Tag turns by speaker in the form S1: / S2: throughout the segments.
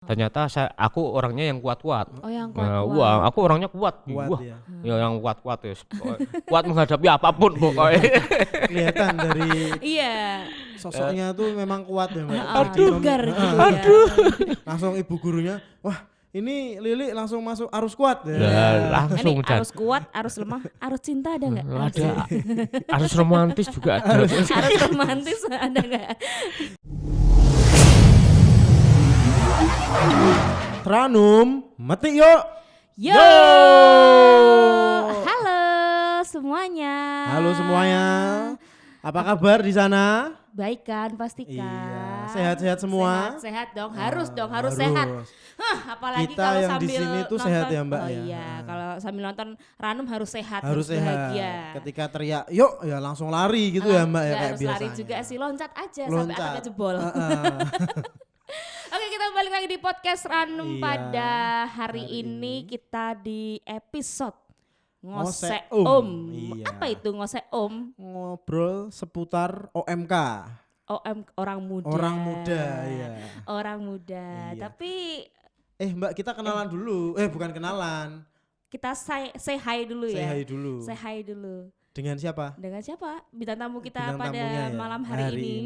S1: Ternyata aku orangnya yang kuat-kuat.
S2: Oh, yang
S1: Wah,
S2: kuat-kuat.
S1: aku orangnya kuat.
S3: Kuat
S1: Wah,
S3: ya.
S1: ya yang kuat-kuat ya. Kuat menghadapi apapun pokoknya.
S3: Kelihatan dari
S2: Iya.
S3: sosoknya tuh memang kuat ya, Mbak.
S2: Tegar gitu ya.
S3: Langsung ibu gurunya, wah ini Lili langsung masuk arus kuat ya.
S1: Nah,
S2: Ini
S1: langsung dan
S2: arus kuat, arus lemah, arus cinta ada nggak?
S1: ada harus romantis juga ada.
S2: Arus romantis ada nggak?
S3: Ranum, metik yuk.
S2: Yo, halo semuanya.
S3: Halo semuanya. Apa kabar di sana?
S2: Baik kan, pastikan.
S3: Iya, sehat-sehat semua.
S2: Sehat dong, harus
S3: Harus.
S2: sehat. Apalagi
S3: Kita
S2: kalau
S3: yang di
S2: sambil
S3: sini tuh
S2: nonton,
S3: sehat ya, Mbak,
S2: oh
S3: ya.
S2: iya, kalau sambil nonton Ranum harus sehat,
S3: Harus sehat.
S2: bahagia.
S3: Ketika teriak, yuk ya langsung lari gitu ya, Mbak ya,
S2: Nggak
S3: kayak
S2: harus
S3: biasanya.
S2: lari juga sih, loncat aja sampai
S3: Loncat.
S2: atasnya jebol.
S3: Heeh.
S2: Oke, kita balik lagi di podcast Ranum.
S3: Iya,
S2: Pada hari
S3: hari
S2: ini kita di episode
S3: Ngosek
S2: Ngosek Om.
S3: Iya.
S2: Apa itu Ngosek Om?
S3: Ngobrol seputar OMK.
S2: OM orang muda.
S3: Orang muda, ya.
S2: Orang muda.
S3: Iya.
S2: Tapi
S3: Mbak, kita kenalan dulu. Bukan kenalan.
S2: kita say hi dulu
S3: Say
S2: ya.
S3: hi dulu.
S2: Say hi dulu.
S3: Dengan siapa?
S2: Dengan siapa? Bintang tamu kita
S3: Bintang
S2: pada
S3: tamunya ya,
S2: malam hari ini.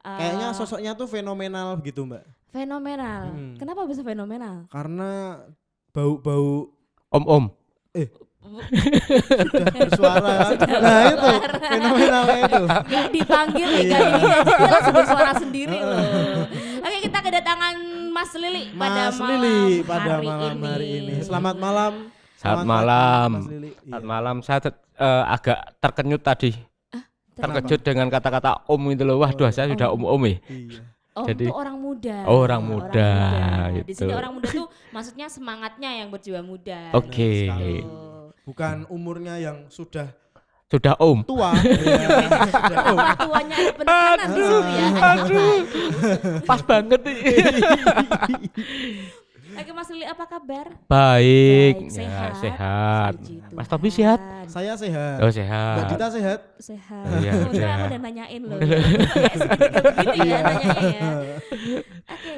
S3: Kayaknya sosoknya tuh fenomenal gitu, Mbak.
S2: Fenomenal. Kenapa bisa fenomenal?
S3: Karena bau-bau
S1: Om.
S3: sudah bersuara. Nah itu fenomenalnya itu.
S2: Gak dipanggil nih
S3: Iya.
S2: kali ini. Dia langsung bersuara sendiri loh. Oke, kita kedatangan Mas Lili pada
S3: Mas
S2: malam
S3: Lili pada
S2: hari
S3: malam
S2: ini.
S3: hari ini. Selamat malam.
S1: Selamat
S3: pagi,
S1: malam.
S3: Mas Lili.
S1: Saat
S3: Iya.
S1: malam saya agak terkenyut tadi. Terkejut dengan kata-kata om itu loh. Waduh, saya sudah om ya.
S3: Iya.
S2: Om
S1: Jadi-
S2: tuh orang muda.
S1: Oh, orang muda,
S2: Di
S1: gitu.
S2: sini orang muda tuh maksudnya semangatnya yang berjiwa muda.
S1: Oke.
S2: Gitu.
S3: Bukan umurnya yang sudah
S1: Sudah om.
S3: tua. Iya, sudah
S2: Apa tuanya ada penekanan di situ ya.
S1: Pas banget nih.
S2: Oke, Mas Lili, apa kabar?
S1: Baik,
S2: Baik,
S1: ya, sehat.
S2: Puji
S1: Mas
S2: Tuhan.
S1: Tobi sehat?
S3: Saya sehat.
S1: Oh,
S3: Mbak
S1: sehat.
S3: Dita sehat.
S2: Sehat.
S1: Iya,
S2: Udah,
S1: udah.
S2: aku udah nanyain loh. Kayak segitiga begitu ya nanyanya ya. Oke.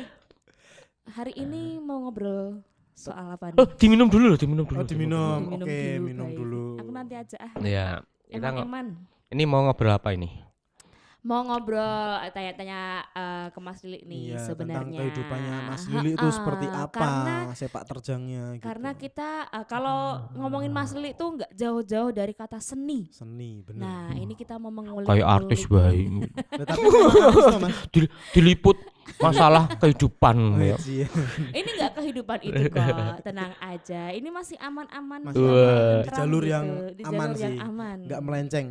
S2: Hari ini mau ngobrol soal apa nih?
S1: Oh, diminum dulu. Diminum dulu.
S3: Oh, diminum.
S2: Diminum
S3: Oke,
S2: dulu,
S3: minum
S2: baik.
S3: dulu.
S2: Aku nanti aja ah.
S1: Iya. Kita
S2: Eman-eman.
S1: ini mau ngobrol apa ini?
S2: Mau ngobrol tanya-tanya ke Mas Lili nih
S3: Iya,
S2: sebenarnya.
S3: tentang kehidupannya Mas Lili itu seperti apa, sepak terjangnya gitu.
S2: Karena kita kalau ngomongin Mas Lili tuh nggak jauh-jauh dari kata seni.
S3: Seni, benar.
S2: Nah, ini kita mau mengulik.
S1: Kayak artis baik.
S3: Tapi memang artis toh, Mas.
S1: Diliput masalah kehidupan ya.
S3: Iya.
S2: Ini nggak kehidupan itu kok, tenang aja. Ini masih aman-aman.
S3: Masih
S1: aman.
S2: tentram
S3: Di jalur yang
S2: di
S3: aman
S2: jalur yang
S3: sih.
S2: aman.
S3: Enggak melenceng.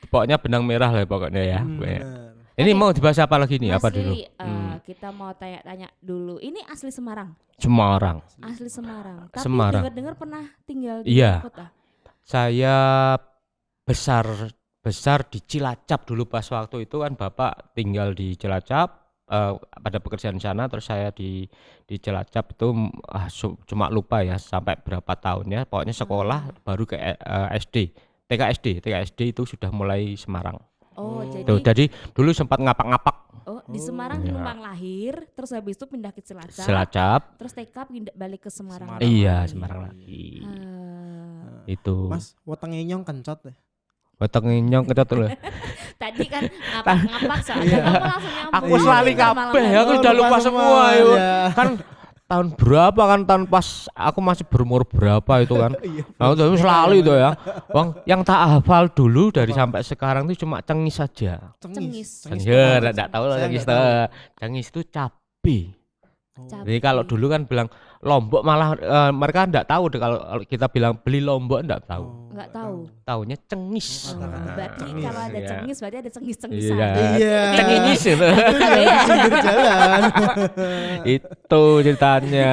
S1: Pokoknya benang merah lah pokoknya ya.
S3: Benar.
S1: Ini mau dibahas apa lagi nih?
S2: Mas
S1: Apa dulu?
S2: Lili, kita mau tanya-tanya dulu. Ini asli Semarang,
S1: Semarang.
S2: asli Semarang. Tapi
S1: Semarang.
S2: dengar-dengar pernah tinggal di
S1: Iya.
S2: luar kota.
S1: Saya besar di Cilacap dulu pas waktu itu kan Bapak tinggal di Cilacap pada pekerjaan sana, terus saya di Cilacap itu cuma lupa ya sampai berapa tahunnya. Pokoknya sekolah baru ke SD. TK SD itu sudah mulai Semarang.
S2: Oh,
S1: Tuh, jadi dulu sempat ngapak-ngapak
S2: di Semarang
S1: Iya.
S2: numpang lahir, terus habis itu pindah ke Cilacap.
S1: Cilacap.
S2: Terus TK pindah balik ke Semarang.
S3: Semarang.
S1: Iya,
S2: lagi.
S1: Semarang lagi.
S2: Ah.
S1: Itu.
S3: Mas, wetenge nyong kencot deh.
S1: Weteng nyong kecat loh.
S2: Tadi kan ngapak-ngapak soalnya kamu langsung nyambung.
S1: Aku selalu
S2: Iya, malam
S1: kabeh,
S2: tadi.
S1: aku udah lupa semua
S3: ya.
S1: itu. Kan tahun berapa kan tahun pas aku masih berumur berapa itu kan.
S3: Iya.
S1: Aku tuh selalu itu ya. Bang, yang tak hafal dulu dari sampai sekarang itu cuma cengis saja.
S2: Cengis.
S3: Cengis
S1: Ya,
S3: tuh apa?
S1: enggak tahu lah
S3: Saya
S1: cengis
S3: nggak tahu.
S1: tuh. Cengis itu cabe.
S3: Oh.
S2: Cabe.
S1: Jadi kalau dulu kan bilang Lombok malah mereka enggak tahu deh kalau kita bilang beli Lombok enggak tahu.
S3: Oh,
S2: Nggak tahu.
S1: Taunya cengis.
S2: Oh,
S3: Nah,
S2: berarti
S3: cengis.
S2: kalau ada
S1: Iya.
S2: cengis berarti ada cengis-cengisan.
S1: Iya.
S3: Iya.
S1: Cengis itu.
S3: Itu yang di pinggir jalan.
S1: Itu ceritanya.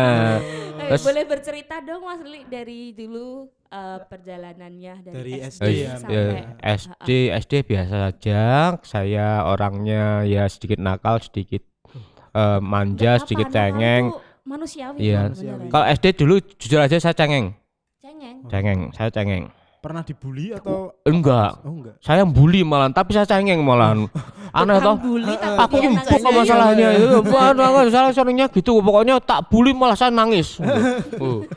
S1: Terus-
S2: Boleh bercerita dong Mas Lili dari dulu perjalanannya
S3: Dari SD ya,
S2: sampai
S1: SD biasa saja. Saya orangnya ya sedikit nakal, sedikit manja,
S2: Nggak
S1: sedikit
S2: apa, nakal
S1: cengeng.
S2: itu manusiawi
S1: Iya.
S2: kok, beneran.
S1: Kalau SD dulu jujur aja saya cengeng.
S2: Cengeng.
S1: Saya cengeng.
S3: Pernah dibully atau
S1: Enggak.
S3: Oh enggak.
S1: Saya bully malahan, tapi saya cengeng malahan. Aneh
S2: Tukang
S1: toh.
S2: bully tapi
S1: Aku
S2: dia
S1: ini
S2: nangis
S1: apa masalahnya itu? Saya seringnya gitu. Pokoknya tak bully malah saya nangis. Itu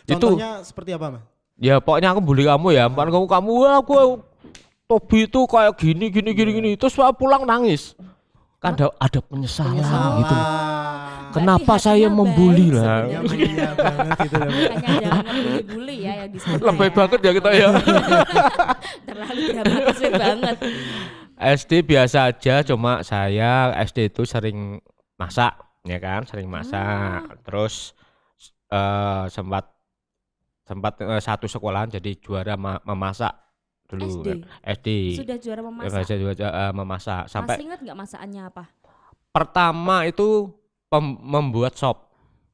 S3: Contohnya seperti apa, Mas?
S1: ya pokoknya aku bully kamu ya. Kamu wah aku Tobi itu kayak gini. Terus saya pulang nangis. Kan ada penyesalan gitu. Kenapa
S2: Berarti
S1: saya
S2: hatinya
S1: membuli
S2: baik
S1: lah?
S3: Ya,
S2: sebenarnya.
S3: iya banget gitu loh.
S2: Makanya jangan ngebully-bully ya yang di sana.
S1: Lebih
S2: ya.
S1: banget ya kita ya.
S2: Terlalu dramatis banget.
S1: SD biasa aja, cuma saya SD itu sering masak, ya kan, sering masak. Terus sempat satu sekolahan jadi juara memasak dulu.
S2: SD?
S1: SD.
S2: Sudah juara memasak.
S1: Saya juga memasak sampai
S2: Masih ingat nggak masakannya apa?
S1: pertama itu membuat sop.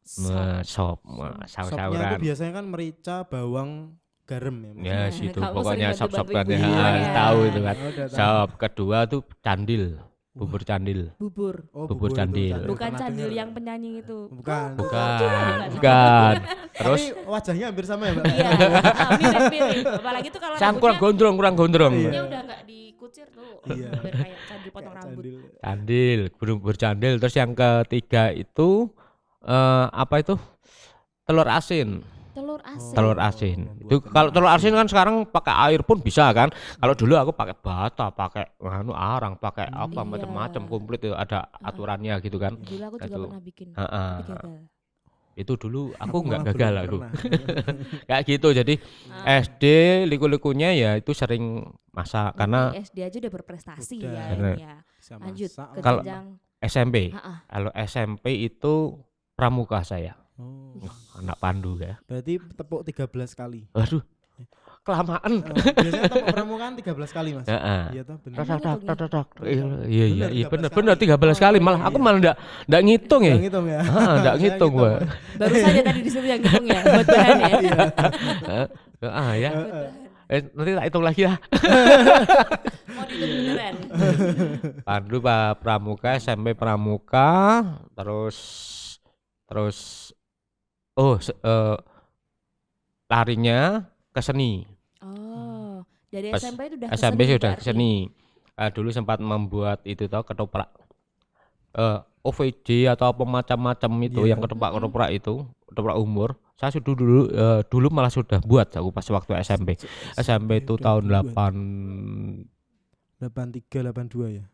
S2: Sop.
S3: Sopnya
S1: Saus-sauran.
S3: itu biasanya kan merica, bawang, garam ya, Mas?
S1: Ya
S2: Nah,
S1: situ
S2: kamu
S1: pokoknya
S2: sering
S1: sop-sop kan
S2: bantu-bantu
S1: ya,
S2: ibu ya.
S1: tahu itu kan.
S3: Oh, udah tahu.
S1: Sop kedua tuh candil, bubur candil.
S2: Bubur.
S3: Oh,
S1: bubur
S3: itu,
S1: candil.
S2: Bukan
S3: Pernah
S2: candil
S3: dengar.
S2: yang penyanyi itu.
S3: Bukan.
S1: Bukan. Terus
S3: Tapi wajahnya hampir sama ya, Mbak?
S2: Iya, mirip-mirip. Apalagi tuh kalau
S1: saya kurang
S2: rambutnya
S1: gondrong.
S3: Iya.
S2: dia udah nggak dikucir tuh.
S3: Iya.
S2: Biar kayak candil potong
S3: Kayak
S2: rambut.
S3: candil.
S1: Candil, bubur candil. Terus yang ketiga itu apa itu? Telur asin.
S2: Telur asin.
S1: Telur asin.
S3: membuat
S1: Itu kalau telur asin kan sekarang pakai air pun bisa kan. Kalau dulu aku pakai bata, pakai arang, pakai apa
S2: Iya.
S1: macam-macam komplit itu ada aturannya gitu kan.
S2: Dulu aku juga
S1: Itu.
S2: pernah bikin.
S1: Heeh.
S2: Tapi gagal.
S1: Itu dulu aku
S3: Malah
S1: nggak
S3: belum
S1: gagal aku.
S3: pernah.
S1: Kayak gitu. Jadi
S2: Ah.
S1: SD liku-likunya ya itu sering masak karena
S2: Berarti SD aja udah berprestasi
S3: Udah.
S2: ya
S1: Bener.
S2: ini ya.
S3: Bisa
S2: Lanjut
S3: masak.
S2: ke
S1: Kalau-
S2: jenjang.
S1: SMP.
S2: Ha-ah.
S1: Kalau SMP itu pramuka saya.
S3: Oh,
S1: Anak pandu ya.
S3: berarti tepuk 13 kali.
S1: Waduh. Kelamaan.
S3: Biasanya tepuk pramuka kan 13 kali, Mas.
S1: Heeh.
S3: Iya toh, benar.
S1: Tak. Iya
S3: Bener,
S1: 13
S3: 13
S1: kali
S3: kali.
S1: malah aku
S3: Iya.
S1: malah enggak ngitung ya.
S3: Nggak ngitung ya.
S1: Enggak
S3: Saya
S1: ngitung
S3: ngitung,
S1: gua.
S3: Mas.
S2: Baru saja tadi disuruh yang ngitung ya buat bahan ya.
S3: Iya.
S1: Ya. Nanti tak hitung lagi ya.
S2: Mau dihitung beneran.
S1: Pandu Pak Pramuka, SMP Pramuka, terus larinya ke seni.
S2: Oh, dari
S1: Pas
S2: SMP itu udah
S1: SMP
S2: keseni
S1: sudah ke
S2: berarti?
S1: seni. Dulu sempat membuat itu tau ketoprak. OVJ atau apa macam-macam itu
S3: Iya.
S1: yang ketoprak itu, ketoprak umur. Saya sudah dulu malah sudah buat aku pas waktu SMP. SMP itu
S3: Udah
S1: tahun
S3: buat.
S1: 83
S3: 83 82 ya.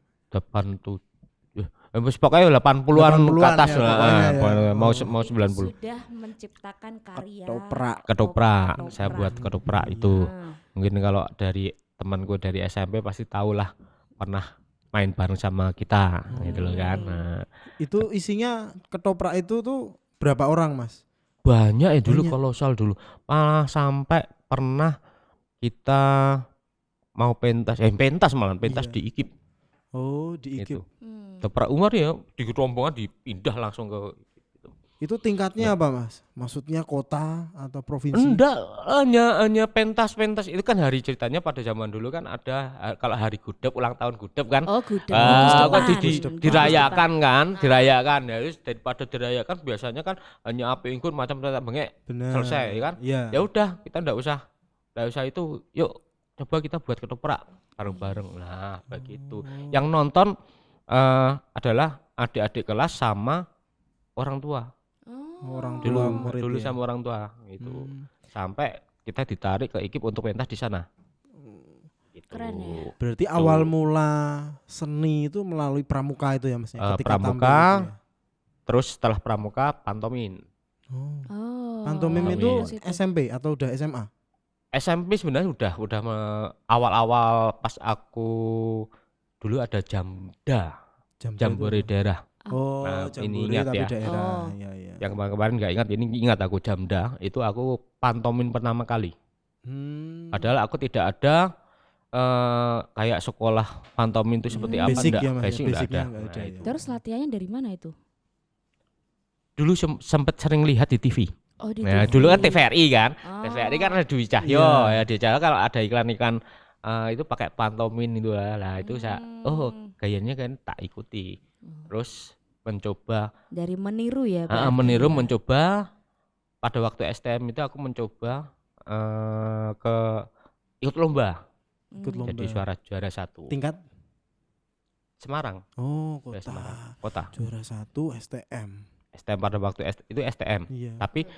S1: pokoknya 80-an ke
S3: 80-an
S1: atas
S3: ya,
S1: lah.
S3: pokoknya ya.
S1: Mau
S3: Oh.
S1: mau 90.
S2: Sudah menciptakan karya
S3: Ketoprak.
S1: Ketoprak, saya buat ketoprak itu.
S2: Nah,
S1: Mungkin kalau dari temanku dari SMP pasti tahulah pernah main bareng sama kita gitu loh kan. Nah,
S3: Itu isinya ketoprak itu tuh berapa orang, Mas?
S1: banyak ya dulu
S3: Banyak.
S1: kolosal dulu. Malah sampai pernah kita mau pentas malah pentas
S3: Iya.
S1: di IKIP
S3: Oh, di
S1: itu.
S3: IKIP.
S1: Ketoprak umur ya di rombongan dipindah langsung ke
S3: Itu tingkatnya apa, Mas? Maksudnya kota atau provinsi?
S1: enggak, hanya pentas itu kan hari ceritanya pada zaman dulu kan ada kalau hari gudeg ulang tahun gudeg kan.
S2: Oh, gudeg.
S1: Kok
S2: Gustupan.
S1: dirayakan kan, dirayakan ya wis, daripada dirayakan biasanya kan hanya api unggun macam tata bengek
S3: Benar.
S1: selesai kan.
S3: Iya.
S1: Ya udah kita ndak usah itu, yuk coba kita buat ketoprak bareng-bareng. Nah, begitu. Yang nonton adalah adik-adik kelas sama orang tua.
S2: Oh.
S3: Orang
S1: Dulu
S3: tua murid
S1: dulu
S3: ya.
S1: sama orang tua gitu.
S3: Hmm.
S1: Sampai kita ditarik ke IKIP untuk pentas di sana. Gitu.
S2: Keren ya.
S3: Berarti awal mula seni itu melalui pramuka itu ya, Mas? Ketika
S1: Pramuka.
S3: tampil itu ya?
S1: Terus setelah pramuka pantomin.
S3: Oh.
S2: Oh.
S3: Pantomim
S1: Pantomim.
S3: itu
S2: Situ.
S3: SMP atau udah SMA?
S1: SMP sebenarnya udah awal-awal pas aku dulu ada Jambore daerah.
S3: Oh,
S1: Nah, ini
S3: jambore
S1: ingat
S3: tapi
S1: ya.
S3: daerah.
S2: Oh.
S3: Iya, iya.
S1: Yang kemarin nggak ingat, ini ingat aku Jamda. Itu aku pantomin pertama kali. Padahal aku tidak ada kayak sekolah pantomin itu seperti apa
S3: Basic
S1: enggak.
S3: ya, Mas, ya,
S1: Basic enggak
S3: basicnya
S1: ada.
S3: enggak ada
S1: Nah,
S3: ya.
S1: itu.
S2: Terus latihannya dari mana itu?
S1: Dulu sempet sering lihat di TV.
S2: Oh, di
S1: Nah,
S2: TV.
S1: dulu kan TVRI kan.
S2: Oh.
S1: TVRI kan ada Dwi Cahyo,
S3: Iya.
S1: ya di Jawa kalau ada iklan-iklan itu pakai pantomin itu lah. Nah, itu saya gayanya kan tak ikuti. Terus mencoba
S2: Dari meniru ya. berarti
S1: meniru
S2: ya.
S1: mencoba pada waktu STM itu aku mencoba ke ikut lomba.
S3: Ikut lomba.
S1: Jadi juara 1.
S3: Tingkat?
S1: Semarang.
S3: Oh,
S1: Juara Semarang.
S3: kota.
S1: Kota.
S3: Juara 1 STM.
S1: STM pada waktu itu STM.
S3: Iya.
S1: Tapi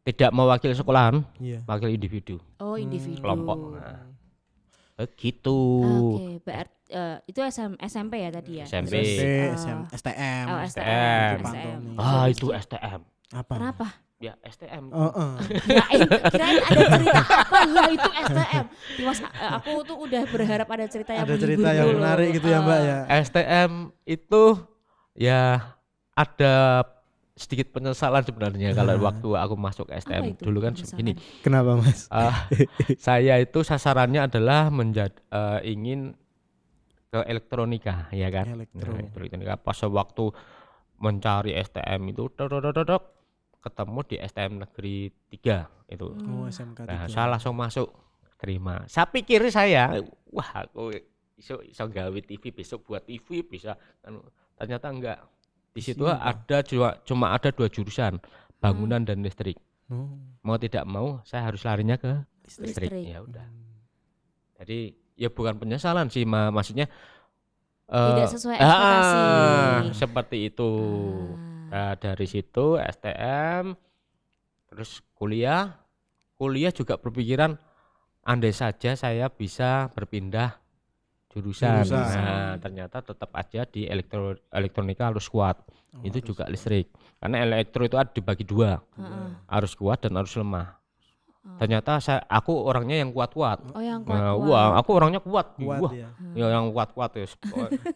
S1: tidak mewakili sekolahan,
S3: Iya.
S1: wakil individu,
S2: Oh, individu.
S1: kelompok. Nah, begitu.
S2: Oke, berarti itu SMP ya tadi ya?
S1: SMP.
S3: STM.
S2: Oh,
S1: STM.
S3: Itu Pantoni.
S1: Itu STM.
S3: Apa?
S2: Kenapa?
S1: Ya STM.
S2: Kirain ada cerita apa lah itu STM. Tiwas, aku tuh udah berharap ada cerita yang
S3: Ada cerita
S2: menghibur
S3: yang
S2: dulu.
S3: menarik gitu ya Mbak ya.
S1: STM itu ya ada sedikit penyesalan sebenarnya kalau waktu aku masuk
S2: Apa
S1: STM
S2: itu
S1: dulu kan
S2: penyesalan?
S1: gini.
S3: Kenapa Mas?
S1: Saya itu sasarannya adalah ingin ke elektronika ya kan.
S3: Elektro.
S1: Nah, elektronika pas waktu mencari STM itu ketemu di STM Negeri 3 itu.
S3: Oh, SMK 3.
S1: Nah, saya langsung masuk terima. Saya pikir wah aku iso gawe TV besok buat TV bisa. Ternyata enggak. Di situ cuma ada 2 jurusan, bangunan dan listrik.
S3: Oh.
S1: Mau tidak mau saya harus larinya ke listrik.
S2: Listrik.
S1: Ya udah. Jadi ya bukan penyesalan sih, maksudnya
S2: Tidak sesuai ekspektasi.
S1: seperti itu. Nah, dari situ STM, terus kuliah juga berpikiran andai saja saya bisa berpindah jurusan. Nah, ternyata tetap aja di elektronika harus kuat. Itu juga listrik. Karena elektro itu ada dibagi 2. Harus kuat dan harus lemah. Ternyata aku orangnya yang kuat-kuat.
S2: Oh, yang kuat.
S1: Wah, aku orangnya kuat. Wah,
S3: Ya.
S1: ya yang kuat-kuat ya.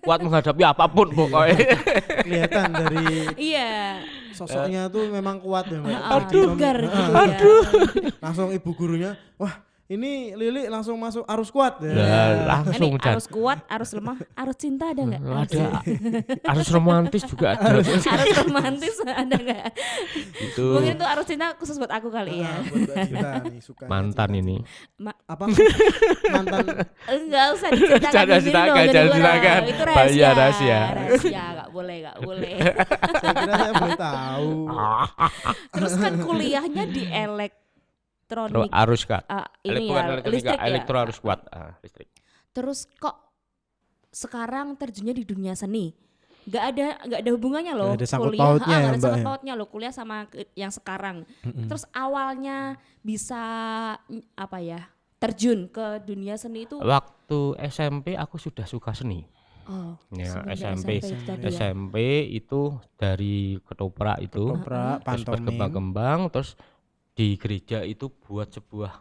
S1: Kuat menghadapi apapun pokoknya.
S3: Kelihatan dari
S2: Iya.
S3: sosoknya tuh memang kuat ya Mbak.
S2: Tegar gitu ya.
S3: Langsung ibu gurunya, wah ini Lili langsung masuk arus kuat ya.
S1: Nah, langsung
S2: Ini arus kuat, arus lemah, arus cinta ada nggak?
S1: ada. Arus romantis juga ada.
S2: Arus romantis ada nggak?
S1: Itu
S2: Mungkin itu arus cinta khusus buat aku kali ya.
S3: Buat Mbak Gita nih suka.
S1: mantan ini.
S3: Apa? Mantan
S2: Enggak usah diceritakan
S1: Jangan
S2: di sini
S1: ceritakan,
S2: dong.
S1: jangan
S2: Jadi
S1: ceritakan.
S2: Itu
S1: Bahaya, rahasia.
S2: Rahasia, nggak boleh.
S3: saya kira saya boleh tahu.
S2: Terus kan kuliahnya di elektronik.
S1: Arus kuat.
S2: Ini
S1: Bukan
S2: ya,
S1: elektronika,
S2: listrik ya.
S1: elektro harus kuat. Listrik.
S2: Terus kok sekarang terjunnya di dunia seni? Nggak ada hubungannya loh.
S3: Nggak ada sangkut
S2: kuliah,
S3: pautnya ya,
S2: nggak ada
S3: Mbak,
S2: sangkut
S3: ya?
S2: pautnya loh kuliah sama yang sekarang. Terus awalnya bisa apa ya? Terjun ke dunia seni itu
S1: Waktu SMP aku sudah suka seni. Ya,
S2: semenjak
S1: SMP
S2: itu tadi ya.
S1: SMP itu dari ketoprak itu
S3: Ketoprak,
S1: terus
S3: pantomim.
S1: berkembang terus di gereja itu buat sebuah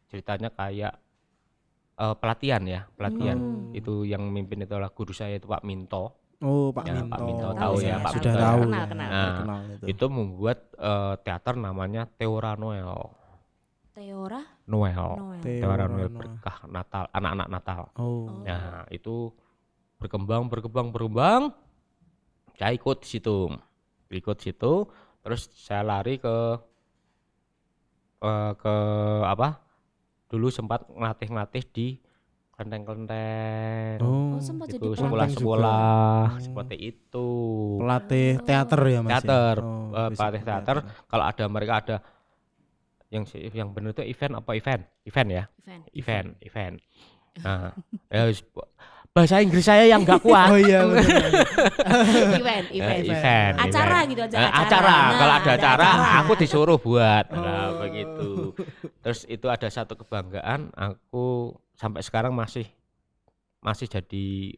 S1: ceritanya kayak pelatihan itu yang mimpin itu adalah guru saya itu Pak Minto.
S3: Oh, Pak
S1: Ya,
S3: Minto.
S1: Pak Minto
S2: tahu ya,
S1: Pak
S3: Sudah
S1: Minto.
S3: tahu.
S2: Kenal.
S1: Nah,
S3: Kenal
S1: itu membuat teater namanya Teora Noel.
S2: Teora
S1: Noel.
S3: Teora
S1: Teora Noel
S3: Noel.
S1: berkah Natal, anak-anak Natal.
S3: Oh.
S1: Nah, itu berkembang. Saya ikut situ. Terus saya lari ke apa? Dulu sempat ngelatih di kelenteng-kelenteng.
S3: Oh.
S2: sempat jadi
S1: Itu
S2: pelatih.
S1: sekolah-sekolah seperti itu.
S3: Pelatih teater ya Mas? ya?
S1: Teater,
S3: Oh,
S1: pelatih
S3: basic
S1: teater. Kalau mereka ada yang benar itu event ya? Event. Nah, bahasa Inggris saya yang enggak kuat.
S3: Oh iya benar.
S2: event. Acara gitu aja.
S1: Acara.
S2: Nah,
S1: Kalau ada acara, aku
S2: acara.
S1: disuruh buat. Nah, begitu. Terus itu ada satu kebanggaan, aku sampai sekarang masih jadi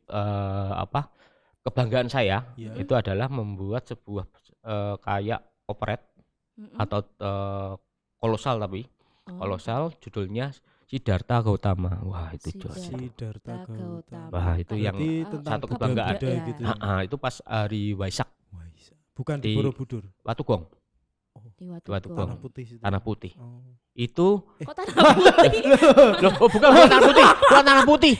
S1: kebanggaan saya.
S3: Iya.
S1: Itu adalah membuat sebuah kayak operet atau kolosal kolosal judulnya Siddhartha Gautama. Wah, itu
S3: Siddhartha Gautama.
S1: Wah, itu yang
S3: Berarti tentang
S1: satu kebanggaan.
S3: Buddha
S2: Ya.
S3: gitu ya.
S1: Itu pas hari Waisak
S3: Bukan
S1: di
S3: di Borobudur.
S1: Watugong,
S2: Di
S1: Watugong.
S2: Watugong.
S3: Tanah Putih situ.
S1: Tanah Putih.
S3: Oh.
S1: Itu
S2: Kok tanah putih?
S1: loh, bukan Tanah Putih, bukan Tanah Putih.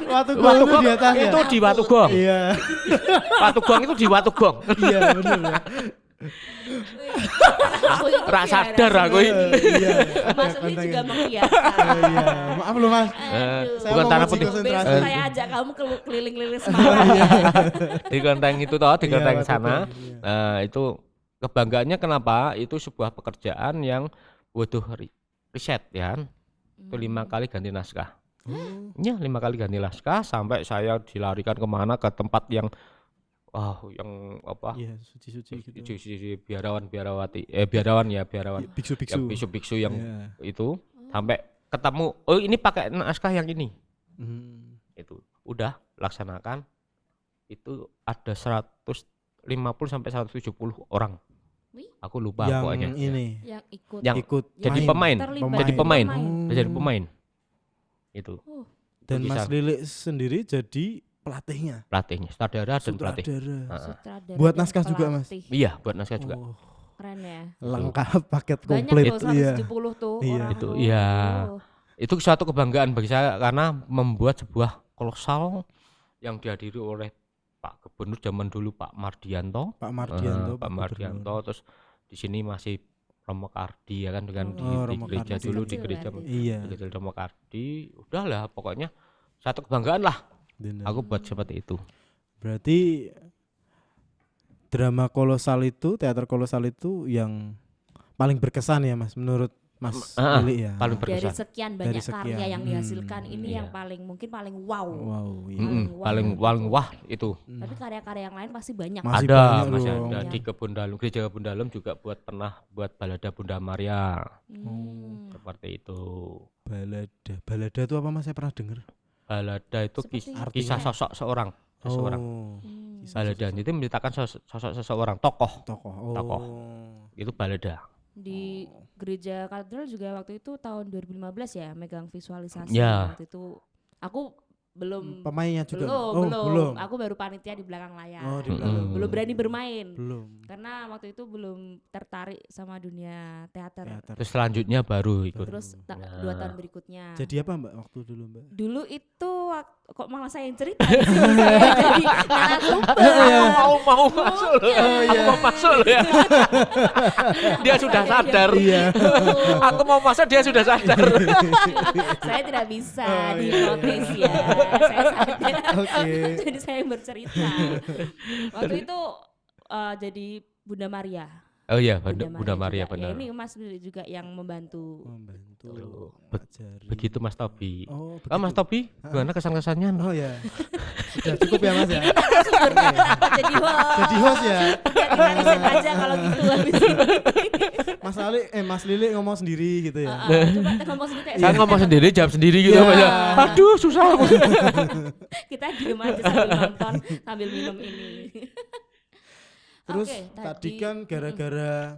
S3: Watugong itu di atas ya?
S1: itu di Watugong.
S3: Iya.
S1: Watugong itu di Watugong.
S3: Iya benar ya.
S1: Ra sadar aku ini.
S3: Iya.
S2: Mas Uli juga
S3: Oh,
S2: mengiyakan.
S3: iya. Maaf loh Mas.
S2: Aduh.
S3: Saya
S1: Bukan
S3: mau
S1: Tanah
S3: uji
S1: Putih.
S3: konsentrasi.
S2: Besok saya ajak kamu keliling-keliling Semarang.
S1: Di kelenteng itu toh, di
S3: Iya,
S1: kelenteng
S3: Watugong,
S1: sana.
S3: iya.
S1: Itu kebanggaannya kenapa? Itu sebuah pekerjaan yang butuh riset ya. Itu 5 kali ganti naskah.
S3: Oh.
S1: Ya 5 kali ganti naskah sampai saya dilarikan kemana ke tempat yang yang apa?
S3: Iya, suci-suci gitu.
S1: Suci biarawati. Biarawan ya, biarawan.
S3: Biksu-biksu.
S1: Yang biksu-biksu yang
S3: Iya.
S1: itu sampai ketemu, oh ini pakai naskah yang ini. Itu udah laksanakan. Itu ada 150 sampai 170 orang.
S2: Wih.
S1: Aku lupa
S3: Yang
S1: pokoknya.
S3: ini
S2: Yang ikut.
S1: Yang
S3: ikut
S1: jadi
S3: main.
S1: pemain.
S2: Terlibat.
S1: Jadi pemain.
S3: Oh.
S1: Jadi pemain. Itu
S3: Dan
S1: Itu
S3: Mas
S1: kisah.
S3: Lilik sendiri jadi pelatihnya.
S1: pelatihnya, sutradara dan pelatih.
S3: Sutradara.
S1: Heeh.
S2: Sutradara
S3: Buat
S2: dan
S3: naskah juga, Mas?
S2: pelatih.
S1: Iya, buat naskah juga.
S3: Oh,
S2: Keren ya.
S3: lengkap paket
S2: Banyak
S3: komplit.
S2: loh
S3: Iya.
S2: 170 tuh
S3: Iya.
S2: orang.
S1: Itu,
S2: tuh.
S1: iya.
S2: Oh.
S1: Itu suatu kebanggaan bagi saya karena membuat sebuah kolosal yang dihadiri oleh Pak Gubernur zaman dulu, Pak Mardianto.
S3: Pak Mardianto,
S1: Pak Mardianto, terus di sini masih Romo Kardi ya kan, dengan di
S3: Romo
S1: gereja
S3: Kardi.
S1: dulu, di
S2: Kecil
S1: gereja
S2: berarti.
S3: Iya.
S1: di gereja Romo Kardi. Udahlah pokoknya satu kebanggaan lah
S3: Benar.
S1: aku buat seperti itu.
S3: Berarti drama kolosal itu, teater kolosal itu yang paling berkesan ya Mas, menurut Mas Lilik ya.
S1: Paling
S2: Dari
S1: berkesan.
S2: sekian
S3: Dari
S2: banyak karya
S3: sekian.
S2: yang dihasilkan ini
S1: Iya.
S2: yang paling mungkin paling wow.
S3: Wow, iya.
S1: Paling wah itu.
S2: Tapi karya-karya yang lain pasti banyak.
S3: Masih
S1: Ada,
S3: banyak
S1: masih
S3: dong.
S1: ada
S2: Iya.
S1: di Kebun Dalem, gereja Kebun Dalem juga pernah buat balada Bunda Maria seperti itu.
S3: Balada itu apa Mas? Saya pernah dengar.
S1: Balada itu
S2: Seperti
S1: kisah
S2: artinya.
S1: sosok seorang, seseorang.
S3: Oh,
S1: Balada itu menceritakan sosok seseorang, tokoh.
S3: tokoh.
S1: Tokoh. Itu balada.
S2: Di gereja katedral juga waktu itu tahun 2015 ya megang visualisasi.
S1: Ya.
S2: Waktu itu aku belum
S3: Pemainnya juga.
S2: belum. Aku baru panitia di belakang layar.
S3: Oh, di belakang.
S2: Belum berani bermain.
S3: Belum.
S2: Karena waktu itu belum tertarik sama dunia teater.
S3: Teater.
S1: Terus selanjutnya baru ikut.
S2: Terus
S1: Nah.
S2: 2 tahun berikutnya.
S3: Jadi apa Mbak waktu dulu Mbak?
S2: Dulu itu kok malah saya yang cerita di sini, saya jadi narasumber.
S1: mau masuk loh. Aku mau masuk loh ya. Dia sudah sadar.
S3: Iya.
S1: Aku mau masuk, dia sudah sadar.
S2: Saya tidak bisa
S3: Oh, iya.
S2: dihipnotis ya. Saya sadar.
S3: Oke.
S2: Jadi saya yang bercerita. Waktu itu jadi Bunda Maria.
S1: Oh iya, Bunda Maria
S2: juga.
S1: benar.
S2: Ya, ini Mas Lilik juga yang membantu.
S3: Membantu.
S1: Be-
S3: Ajari.
S1: Begitu Mas Tobi.
S3: Oh,
S1: Mas Tobi, gimana kesan-kesannya?
S3: Oh ya. Sudah cukup ya Mas ya.
S2: Jadi host.
S3: Jadi host ya.
S2: Jadi riset aja kalau gitu habis ini.
S3: Mas Lilik ngomong sendiri gitu ya.
S2: Coba kita ngomong sendiri kayak
S1: Saya ngomong sendiri, jawab sendiri gitu.
S3: Iya.
S1: Mas, ya. Aduh, susah.
S2: kita diem aja sambil nonton sambil minum ini.
S3: Terus
S2: Oke,
S3: tadi kan gara-gara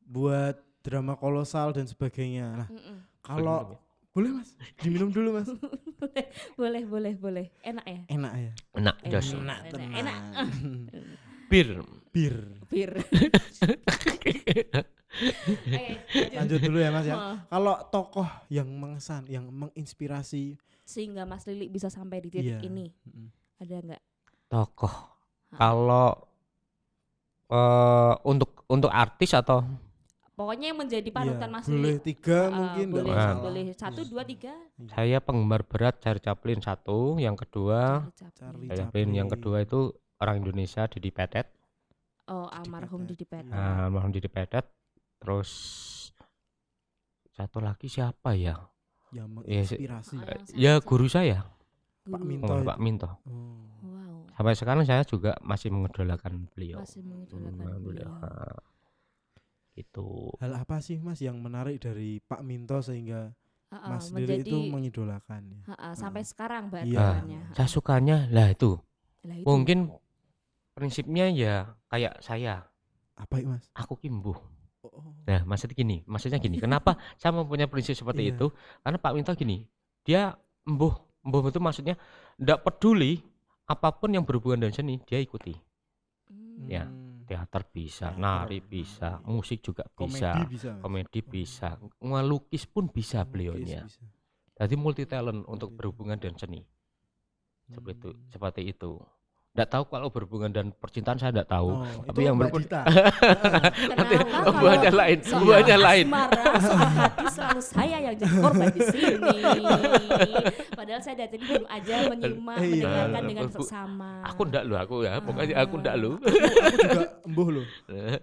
S3: buat drama kolosal dan sebagainya. Nah, kalau boleh Mas, diminum dulu Mas.
S2: boleh. Enak ya?
S3: Enak ya.
S1: Enak, jos.
S2: Enak.
S1: Bir.
S3: Bir.
S2: Bir.
S3: Lanjut dulu ya Mas ya.
S2: Oh.
S3: Kalau tokoh yang mengesan, yang menginspirasi,
S2: Sehingga Mas Lilik bisa sampai di titik
S3: Iya.
S2: ini. Ada nggak?
S1: Tokoh. Kalau untuk artis atau
S2: Pokoknya yang menjadi panutan
S3: iya,
S2: Mas
S3: boleh
S2: Lilik.
S3: 3 mungkin nggak
S2: boleh,
S3: masalah.
S2: boleh 1, 2, 3.
S1: saya penggemar berat Charlie Chaplin satu, yang kedua
S3: Charlie
S1: Charlie Chaplin, yang kedua itu orang Indonesia Didi Petet.
S2: Oh, almarhum Didi Petet.
S1: Almarhum Didi Petet. Terus satu lagi siapa ya?
S3: yang
S1: Iya,
S3: menginspirasi.
S1: Ya guru saya,
S3: Pak
S2: Guru.
S3: Minto.
S1: Pak Minto.
S3: Oh.
S2: Wow,
S1: Sampai sekarang saya juga masih mengidolakan beliau.
S2: masih mengidolakan beliau.
S1: Itu
S3: Hal apa sih Mas yang menarik dari Pak Minto sehingga Mas Lilik
S2: menjadi
S3: itu mengidolakan ya?
S2: sampai sekarang Mbak
S3: Iya.
S2: Adriannya.
S1: saya sukanya lah itu.
S2: Lah itu.
S1: Mungkin prinsipnya ya kayak saya,
S3: Apa itu Mas?
S1: aku kimbuh.
S3: Oh.
S1: Nah, maksudnya gini, kenapa saya mempunyai prinsip seperti
S3: Iya.
S1: itu? Karena Pak Minto gini, dia embuh itu maksudnya ndak peduli apapun yang berhubungan dengan seni, dia ikuti. Ya, teater bisa,
S3: Teater,
S1: nari bisa, musik juga bisa,
S3: Komedi bisa. Mas?
S1: komedi bisa, ngelukis pun bisa beliaunya.
S3: Lukis bisa.
S1: Jadi multi talent untuk berhubungan dengan seni. Seperti itu. Nggak tahu kalau berhubungan dan percintaan saya nggak tahu. Tapi
S3: itu
S1: yang
S3: Mbak
S1: berhubungan
S3: Dita.
S2: Kenapa
S1: hubungannya
S2: kalau
S1: lain,
S2: soal
S1: hubungannya lain.
S2: asmara, soal hati selalu saya yang jadi korban di sini. Padahal saya dari tadi baru aja menyimak,
S3: Iya.
S2: mendengarkan dengan
S1: Bu,
S2: seksama.
S1: Aku ndak lu, aku ya, pokoknya aku ndak lu.
S3: Aku juga embuh loh.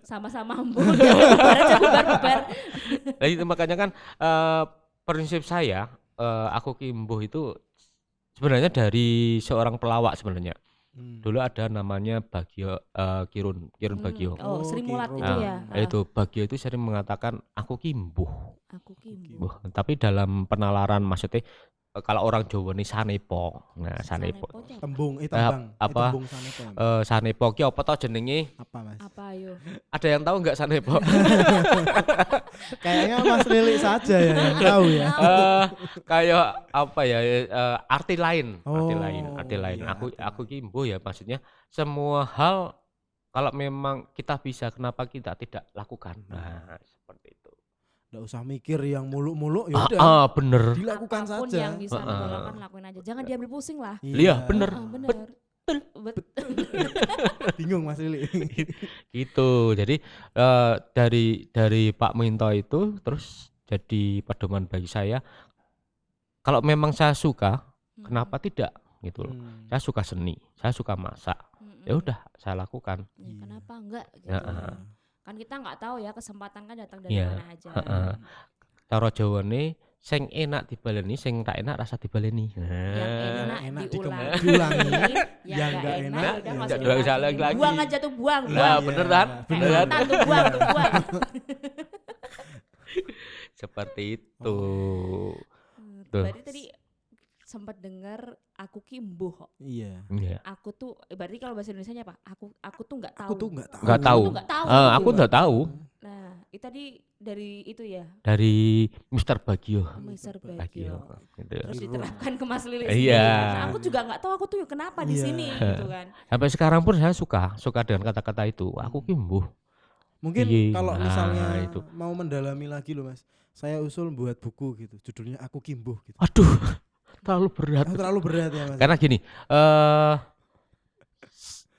S2: Sama-sama embun. Bubar aja, bubar.
S1: Nah, itu makanya kan prinsip saya, aku Kimbuh itu sebenarnya dari seorang pelawak sebenarnya. Dulu ada namanya Bagio, Kirun Bagio.
S2: Oh, Sri Mulat
S3: Kiro.
S2: itu ya.
S1: Itu Bagio itu sering mengatakan aku Kimbuh.
S2: Aku Kimbuh.
S1: Tapi dalam penalaran maksudnya kalau orang Jawa ini sanepo. Nah, sanepo.
S3: Tembung tembang.
S1: apa?
S3: Tembung sanepo.
S1: Sanepo ki apa to jenenge?
S3: Apa Mas?
S2: Apa ayo?
S1: Ada yang tahu enggak sanepo?
S3: Kayaknya Mas Lili saja ya yang tahu ya.
S1: Kayak apa ya? Arti lain,
S3: Oh,
S1: arti lain.
S3: iya,
S1: Aku
S3: arti
S1: Kimbuh ya maksudnya semua hal kalau memang kita bisa kenapa kita tidak lakukan. Nah, seperti itu.
S3: Nggak usah mikir yang muluk-muluk ya udah.
S1: Bener.
S3: Dilakukan
S2: Apapun
S3: saja.
S2: yang bisa kita lakukan lakuin aja. Jangan diambil pusing lah.
S1: Iya, bener.
S2: Bener. Betul.
S3: Bingung Mas Lili.
S1: Gitu. Jadi dari Pak Minto itu terus jadi pedoman bagi saya. Kalau memang saya suka, kenapa tidak gitu loh. Saya suka seni, saya suka masak. Ya udah saya lakukan.
S2: Ya, kenapa enggak gitu.
S1: Ya,
S2: Kan kita nggak tahu ya kesempatan kan datang dari
S1: Iya.
S2: mana aja.
S1: Cara Jawane sing enak dibaleni, sing tak enak rasa dibaleni.
S2: Yang
S3: enak
S2: diulangi.
S3: diulangi.
S2: Yang
S3: Yang
S2: nggak
S3: nggak
S2: enak
S3: enak,
S2: udah
S3: ya
S2: masukin
S1: nggak usah lagi.
S2: Buang aja tuh, buang.
S1: Nah,
S2: buang.
S1: bener kan?
S3: Bener.
S2: Kayak setan tuh, buang tuh, buang.
S1: Seperti itu. Tuh.
S2: Berarti tadi sempat dengar aku Kimbuh kok.
S3: Iya.
S1: Iya.
S2: Aku tuh berarti kalau bahasa Indonesianya apa? Aku tuh nggak tahu.
S3: Aku tuh nggak tahu.
S1: Nggak tahu.
S2: Aku nggak tahu.
S1: Aku nggak tahu
S2: Nah, itu tadi dari itu ya,
S1: dari Mr. Bagio.
S2: Mr.
S1: Bagio.
S2: Bagio.
S1: Gitu.
S2: Terus diterapkan ke Mas Lili
S1: Iya.
S2: sendiri. Nah, aku juga nggak tahu aku tuh kenapa di
S3: Iya.
S2: sini gitu kan.
S1: Sampai sekarang pun saya suka dengan kata-kata itu. Aku Kimbuh.
S3: Mungkin
S1: Iya,
S3: kalau
S1: nah,
S3: misalnya
S1: itu.
S3: mau mendalami lagi loh Mas. Saya usul buat buku gitu. Judulnya Aku Kimbuh gitu.
S1: Aduh, terlalu berat.
S3: Terlalu berat ya Mas.
S1: Karena gini,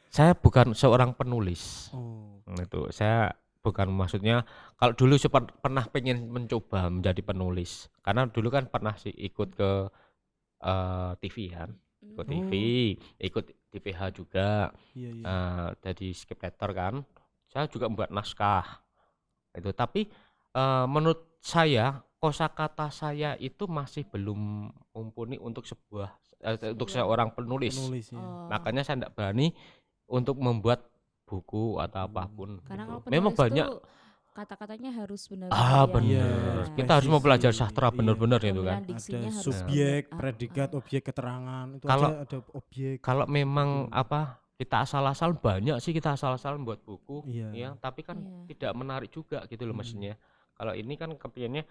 S1: saya bukan seorang penulis.
S3: Oh.
S1: Itu saya bukan maksudnya kalau dulu pernah pengen mencoba menjadi penulis. Karena dulu kan pernah sih ikut ke TV kan. Ikut TV, ikut DPH juga.
S3: Iya iya.
S1: Jadi scriptwriter kan. Saya juga membuat naskah. Itu tapi menurut saya kosakata saya itu masih belum mumpuni untuk untuk seorang penulis.
S3: Penulis ya.
S2: Oh.
S1: Makanya saya tidak berani untuk membuat buku atau apapun.
S2: Karena kalau
S1: gitu. Memang
S2: penulis
S1: banyak
S2: tuh kata-katanya harus benar.
S1: benar.
S3: Iya,
S1: Kita harus mempelajari
S3: presisi.
S1: sastra
S3: Iya.
S1: benar-benar itu kan.
S3: Ada
S2: Diksinya harus
S3: subjek,
S2: benar.
S3: predikat, objek keterangan itu
S1: Kalau-
S3: aja ada objek.
S1: Kalau memang
S3: Gitu.
S1: kita asal-asal banyak sih kita asal-asal membuat buku,
S3: Iya.
S1: ya. Tapi kan
S2: Iya.
S1: tidak menarik juga gitu loh maksudnya. Kalau ini kan kepinginnya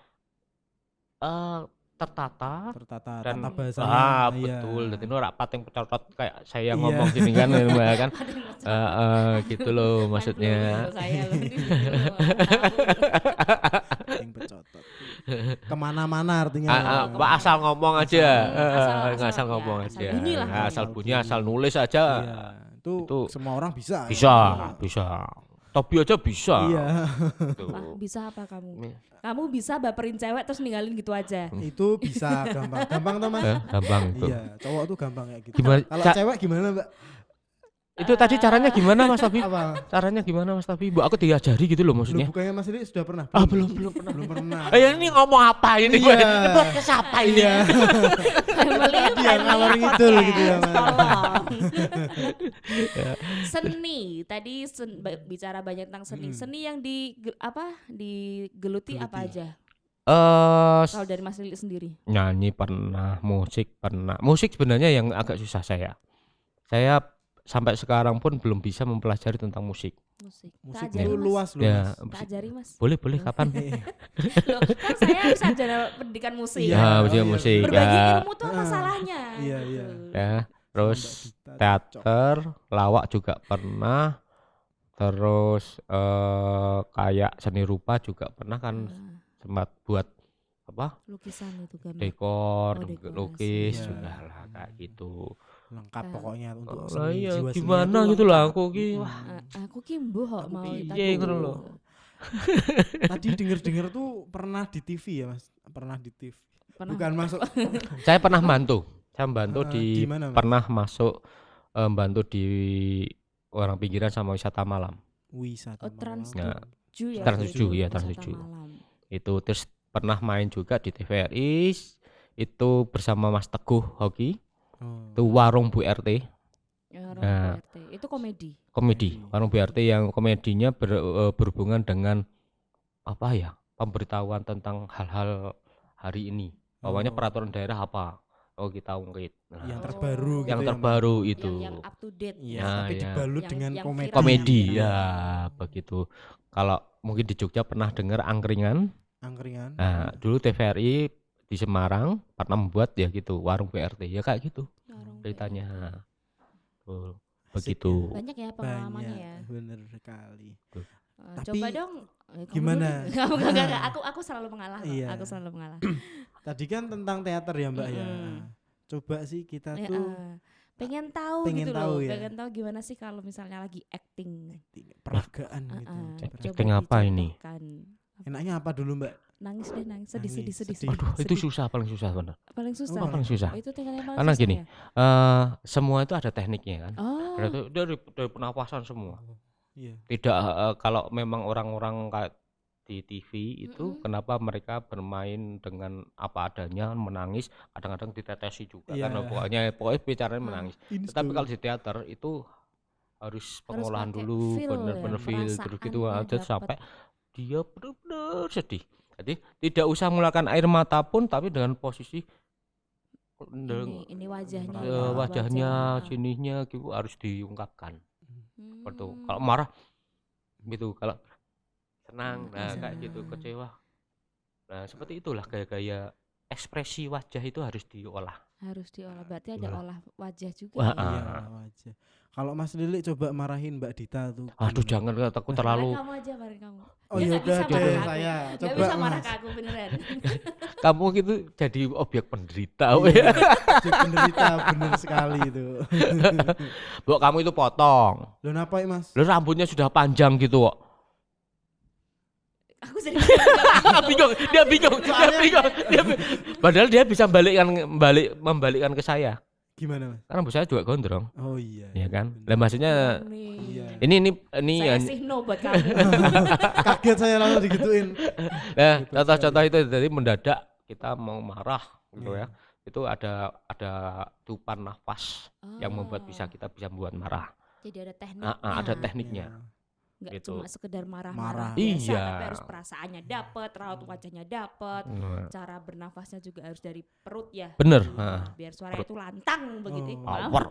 S1: tertata
S3: Tertata
S1: dan
S3: tata bahasanya.
S1: betul.
S3: Iya.
S1: Jadi ora pateng pecotot kayak saya
S3: Iya.
S1: ngomong gini kan ya kan. Gitu loh maksudnya.
S2: Saya loh.
S3: Yang pecotot. Kemana-mana artinya.
S1: Pak asal ngomong aja,
S2: Asal
S1: ngomong
S2: ya,
S1: aja.
S2: asal bunyi lah.
S1: Asal bunyi, asal nulis aja.
S3: Iya. Itu semua orang bisa.
S1: Bisa. Topi aja bisa.
S3: Iya.
S1: Tuh.
S2: Wah, bisa apa kamu?
S1: Nih.
S2: Kamu bisa baperin cewek terus ninggalin gitu aja.
S3: Itu bisa gampang. Gampang toh Mas?
S1: Gampang itu.
S3: Iya, cowok tuh gampang kayak gitu.
S1: Gimana?
S3: Kalau cewek gimana, Mbak?
S1: Itu tadi caranya gimana Mas Tabi?
S3: Apa?
S1: Caranya gimana Mas Tabi? Bu, aku diajari gitu loh
S3: Lu
S1: maksudnya.
S3: bukannya Mas Lili sudah pernah?
S1: Belum pernah.
S3: Belum pernah.
S1: Ini ngomong apa ini?
S3: Iya.
S1: Ini podcast apa ini?
S3: Iya. Dia ngalor ngidul gitu ya, Mas.
S2: Tolong. Seni. Tadi bicara banyak tentang seni. Seni yang digeluti apa aja? Kalau dari Mas Lili sendiri.
S1: Nyanyi pernah, musik pernah. Musik sebenarnya yang agak susah saya. Saya sampai sekarang pun belum bisa mempelajari tentang musik.
S2: Musik.
S3: Musik
S2: Tak ajari,
S3: itu
S2: Mas.
S3: luas loh,
S1: Ya,
S3: Mas.
S2: Tak ajari, Mas.
S1: boleh kapan?
S2: Loh, kan saya sarjana pendidikan musik.
S3: Iya.
S1: Musik
S3: iya.
S1: musik.
S2: Berbagi
S1: Ya.
S2: ilmu tuh apa salahnya?
S3: Iya, iya.
S2: Gitu.
S1: Ya, terus teater, lawak juga pernah. Terus kayak seni rupa juga pernah kan sempat buat apa?
S2: Lukisan itu gambar.
S1: Dekor,
S2: Oh, dekorasi.
S1: lukis
S3: Iya.
S1: juga lah kayak gitu.
S3: Lengkap pokoknya untuk
S1: Lah
S3: seni
S1: iya
S3: jiwa seni
S1: gimana
S3: itu
S1: gitu lah
S3: lengkap.
S1: aku ki. Wah,
S2: Aku kimbo kok
S3: Aku
S2: mau
S3: piye
S2: ditanya.
S1: ngono lho.
S3: Tadi denger-denger tuh pernah di TV ya, Mas? Pernah di TV.
S2: Pernah.
S3: Bukan masuk.
S1: saya pernah bantu. Saya bantu
S3: Di mana, Mas?
S1: pernah masuk bantu di orang pinggiran sama wisata malam.
S3: Wisata.
S2: Oh, Trans
S3: malam.
S1: Nah,
S2: Ju ya.
S1: Trans
S2: gitu,
S1: 7, ya,
S2: wisata
S1: Trans 7.
S2: malam.
S1: Itu terus pernah main juga di TVRI itu bersama Mas Teguh Hoki.
S3: Oh.
S1: Itu Warung Bu RT.
S2: Ya,
S1: Nah.
S2: RT. Itu komedi.
S1: Komedi. Warung Bu RT yang komedinya berhubungan dengan apa ya? Pemberitahuan tentang hal-hal hari ini. Pokoknya
S3: Oh.
S1: peraturan daerah apa? Oh, kita ungkit.
S3: Yang
S2: Oh.
S3: terbaru gitu
S1: yang
S3: ya,
S1: terbaru
S3: Mas?
S1: itu.
S2: Yang up to date.
S3: Iya,
S1: Nah,
S3: tapi
S1: ya.
S3: dibalut
S2: Yang-
S3: dengan
S2: yang
S3: komedi.
S2: viral.
S1: Komedi
S2: Viral.
S1: ya, begitu. Kalau mungkin di Jogja pernah dengar angkringan.
S3: Angkringan.
S1: Nah, dulu TVRI di Semarang pernah membuat ya gitu, Warung BRT. Ya kayak gitu
S2: Warung
S1: ceritanya. Tuh,
S3: Asik
S1: begitu.
S3: ya.
S2: Banyak ya pengalamannya
S3: Banyak,
S2: ya.
S3: bener sekali. Tapi
S2: Coba dong. Kamu
S3: gimana?
S2: dulu deh. Enggak. Aku selalu mengalah. kok.
S3: Iya.
S2: Aku selalu mengalah.
S3: Tadi kan tentang teater ya Mbak ya.
S2: Mm-mm.
S3: Coba sih kita
S2: Ya,
S3: tuh
S2: pengen tahu
S3: pengen
S2: gitu
S3: tahu
S2: loh.
S3: ya.
S2: Pengen tahu gimana sih kalau misalnya lagi acting.
S3: peragaan gitu.
S2: Coba
S1: Acting apa ini?
S2: dicontohkan.
S3: Enaknya apa dulu Mbak?
S2: Nangis deh, nangis. Sedih.
S3: Sedih.
S1: Aduh, itu susah, paling susah benar.
S2: Paling susah.
S3: Oh,
S1: Paling susah.
S2: Itu tinggal yang paling
S1: Karena
S2: susah
S1: gini,
S2: ya?
S1: semua itu ada tekniknya kan.
S2: Oh.
S1: Ada tuh dari pernapasan semua.
S3: Iya.
S1: Tidak kalau memang orang-orang kayak di TV itu
S2: Mm-mm.
S1: kenapa mereka bermain dengan apa adanya, menangis, kadang-kadang ditetesi juga
S3: Iya.
S1: kan pokoknya bicaranya menangis.
S3: Ini
S1: Tetapi
S3: tuh.
S1: kalau di teater itu harus pengolahan
S2: pakai
S1: dulu,
S2: feel
S1: bener-bener
S2: ya,
S1: feel terus gitu
S2: perasaannya
S1: aja
S2: dapet.
S1: sampai dia benar-benar sedih. Jadi tidak usah mengeluarkan air mata pun, tapi dengan posisi
S2: Ini wajahnya.
S1: wajahnya,
S2: wajah.
S1: sininya gitu harus diungkapkan. Seperti itu.
S2: Hmm.
S1: Kalau marah gitu, kalau senang,
S2: Hmm,
S1: nah kayak gitu,
S2: senang.
S1: kecewa. Nah, seperti itulah gaya-gaya ekspresi wajah itu harus diolah.
S2: Harus diolah. Berarti ada
S1: Olah.
S2: olah wajah juga
S1: Wah,
S2: ya.
S3: Iya, wajah. Kalau Mas Lili coba marahin Mbak Dita tuh.
S1: Aduh,
S3: gimana?
S1: jangan, aku terlalu.
S2: Kamu aja bareng kamu.
S3: Oh
S2: Dia
S3: ya
S2: nggak
S3: udah
S2: bisa marah
S3: deh
S2: ke aku.
S3: saya.
S2: Nggak
S3: Coba
S2: bisa marah
S3: Mas.
S2: ke aku beneran.
S1: Kamu gitu jadi objek penderita.
S3: Iya, jadi penderita bener sekali itu.
S1: Mbok, kamu itu potong.
S3: Lo ngapain Mas?
S1: Lu rambutnya sudah panjang gitu kok.
S2: Aku jadi
S1: Dia bingung. Padahal dia bisa membalikkan ke saya.
S3: Gimana Mas?
S1: Karena rambut saya juga gondrong,
S3: Oh iya.
S1: ya kan?
S3: bener.
S1: Lah maksudnya
S3: Iya.
S1: ini
S2: saya
S1: ya.
S2: sih no buat kamu.
S3: Kaget saya langsung digituin.
S1: Nah,
S3: Gitu
S1: contoh-contoh itu jadi mendadak kita mau marah gitu
S3: Iya.
S1: ya. Itu ada tiupan nafas yang membuat kita bisa membuat marah.
S2: Jadi ada tekniknya.
S1: Ada tekniknya.
S2: Nggak
S1: gitu.
S2: cuma sekedar
S3: Marah.
S2: marah-marah biasa,
S1: Iya.
S2: tapi harus perasaannya dapat, raut wajahnya dapat,
S1: Nah,
S2: cara bernafasnya juga harus dari perut ya.
S1: bener.
S2: Iya,
S1: Nah,
S2: biar suaranya itu lantang begitu.
S3: Oh.
S2: Maaf.
S1: Power.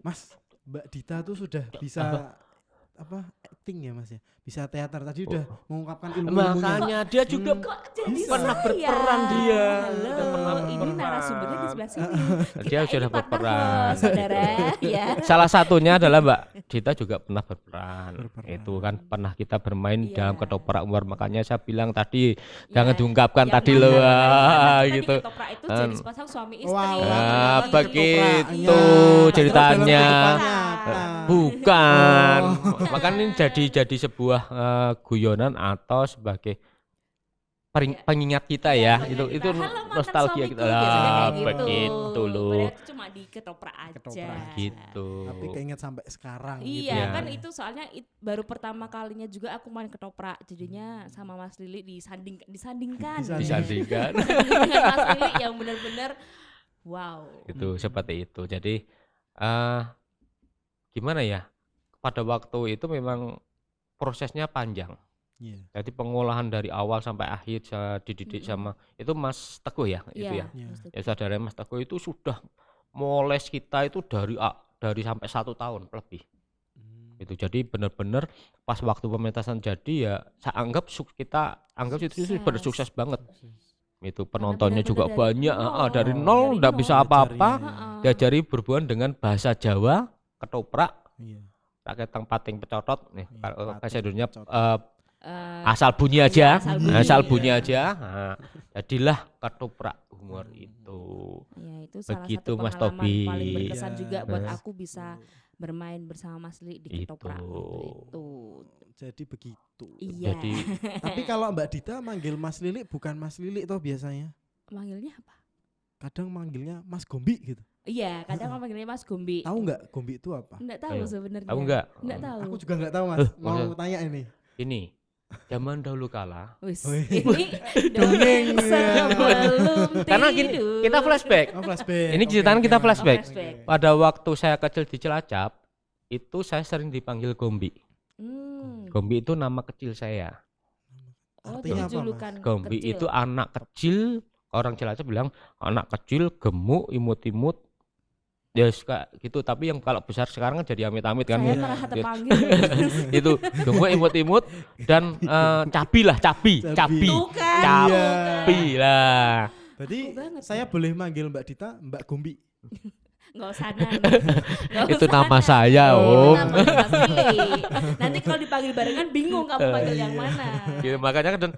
S3: Mas, Mbak Dita tuh sudah bisa apa acting ya Mas ya? Bisa teater tadi udah mengungkapkan ilmu-ilmunya.
S1: Makanya dia juga
S2: Kok jadi
S3: Bisa.
S1: pernah
S2: saya?
S1: berperan dia.
S2: Halo,
S1: Udah pernah
S2: ini
S1: berperan.
S2: narasumbernya di sebelah sini.
S1: Dia
S2: Kita
S1: sudah
S2: ini partner
S1: berperan.
S2: loh, saudara. Ya.
S1: Salah satunya adalah Mbak Dita juga pernah berperan.
S3: Berperan.
S1: Itu kan pernah kita bermain
S2: Iya.
S1: dalam ketoprak umur, makanya saya bilang tadi jangan
S2: Ya,
S1: diungkapkan
S2: yang
S1: tadi
S2: mana
S1: loh,
S2: tadi
S1: gitu.
S2: ketoprak itu jadi sepasang suami istri.
S3: Wah,
S1: Ah,
S3: ternyata
S1: begitu
S3: ketopraknya.
S1: ceritanya.
S3: Dalam kehidupannya.
S1: Bukan.
S3: Oh.
S1: Makanya ini jadi sebuah guyonan atau sebagai pengingat kita ya.
S2: Pengingat
S1: Itu
S2: kita. Halo, mantan
S1: nostalgia
S2: suamiku,
S1: kita.
S2: biasanya
S1: Lah,
S2: kayak
S1: begitu loh.
S2: Padahal itu cuma di ketoprak aja.
S3: Ketoprak.
S1: Gitu.
S3: Tapi keinget sampai sekarang gitu.
S2: Iya
S1: ya.
S2: kan itu soalnya baru pertama kalinya juga aku main ketoprak, jadinya sama Mas Lili disandingkan
S1: Disandingkan.
S2: dengan Mas Lili yang benar-benar wow.
S1: Itu seperti itu. Jadi gimana ya? Pada waktu itu memang prosesnya panjang.
S3: Iya.
S1: Jadi pengolahan dari awal sampai akhir saya dididik sama itu Mas Teguh ya, itu ya.
S3: Iya.
S2: Mas Lili.
S1: Ya saudara Mas Teguh itu sudah moles kita itu dari sampai 1 tahun lebih. Itu jadi benar-benar pas waktu pementasan jadi ya saya anggap kita anggap itu
S2: Sukses.
S1: bersukses banget. Itu
S2: Karena
S1: penontonnya juga
S2: benar-benar
S1: banyak, dari
S3: nol.
S1: nol
S2: Dari
S1: enggak
S2: nol.
S1: bisa apa-apa.
S2: Heeh.
S1: Diajari berhubungan dengan bahasa Jawa, ketoprak,
S3: Iya.
S1: pakai pating pecotot nih.
S3: Iya,
S1: Kalau
S3: pating
S1: bahasa Indonesia
S3: pecotot.
S1: asal bunyi
S2: Iya,
S1: aja,
S2: asal
S1: bunyi
S3: Iya.
S1: aja. Nah, jadilah ketoprak humor itu.
S2: Ya itu salah
S1: Begitu,
S2: satu
S1: Mas
S2: pengalaman
S1: Tobi.
S2: paling berkesan
S3: Iya.
S2: juga buat
S1: Nah.
S2: aku bisa bermain bersama Mas Lili di ketoprak itu.
S3: Jadi begitu.
S2: Iya.
S1: Jadi
S3: Tapi kalau Mbak Dita manggil Mas Lili bukan Mas Lili toh biasanya.
S2: Manggilnya apa?
S3: Kadang manggilnya Mas Gombi gitu.
S2: Iya, kadang manggilnya Mas Gombi.
S3: Tahu nggak Gombi itu apa?
S2: Enggak tahu
S1: Ayo.
S2: sebenarnya.
S1: Tahu nggak?
S2: Enggak tahu.
S3: Aku juga nggak tahu Mas. Mau
S1: maksud-
S3: tanya ini.
S1: ini zaman dahulu kala.
S2: Wis,
S3: Wih.
S2: ini
S3: Dongeng.
S2: sebelum
S1: Karena gini,
S2: tidur.
S1: kita flashback.
S3: Oh, flashback.
S1: Ini ceritaan kita flashback.
S2: flashback.
S1: Pada waktu saya kecil di Cilacap, itu saya sering dipanggil Gombi. Gombi itu nama kecil saya.
S2: Oh,
S3: Artinya
S2: jadi
S3: apa,
S2: julukan
S1: Gombi
S2: kecil.
S1: itu anak kecil, orang Cilacap bilang anak kecil, gemuk, imut-imut. Ya suka gitu, tapi yang kalau besar sekarang kan jadi amit-amit kan.
S2: Saya
S3: Iya.
S2: merasa terpanggil.
S1: Itu gemuk, imut-imut dan cabi lah, cabi.
S2: Tuh kan,
S1: Cabi lah.
S3: Berarti
S2: Aku banget
S3: saya boleh manggil Mbak Dita Mbak Gombi.
S2: nggak usah Nan. Nggak
S1: Itu
S2: usah,
S1: nama
S2: Nan.
S1: saya,
S2: Itu
S1: Om.
S2: nama Mas Lili. Nanti kalau dipanggil barengan bingung kamu panggil yang mana.
S1: Gitu, makanya kan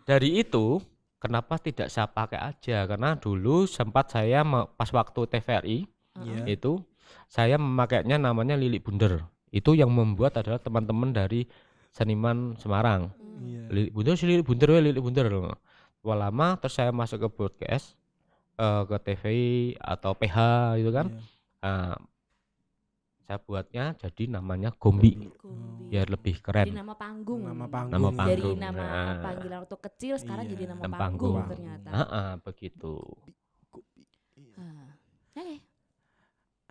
S1: dari itu kenapa tidak saya pakai aja, karena dulu sempat saya pas waktu TVRI
S3: Iya.
S1: itu saya memakainya namanya Lili Bunder. Itu yang membuat adalah teman-teman dari seniman Semarang.
S3: Iya.
S1: Lili Bunder sih, Lili Bunder we, Lili Bunder. Lama terus saya masuk ke broadcast, ke TV atau PH gitu kan.
S3: Iya.
S1: Saya buatnya jadi namanya Gombi
S2: Gombi.
S1: biar lebih
S2: Jadi
S1: keren.
S2: nama panggung.
S3: Nama panggung.
S1: Nama
S3: ya.
S2: Dari
S1: panggung.
S2: nama
S1: Nah.
S2: panggilan waktu kecil sekarang
S3: Iya.
S2: jadi nama
S1: Nama
S2: panggung,
S1: panggung.
S2: ternyata.
S1: Begitu.
S3: Gombi. Iya.
S2: Ah. Oke.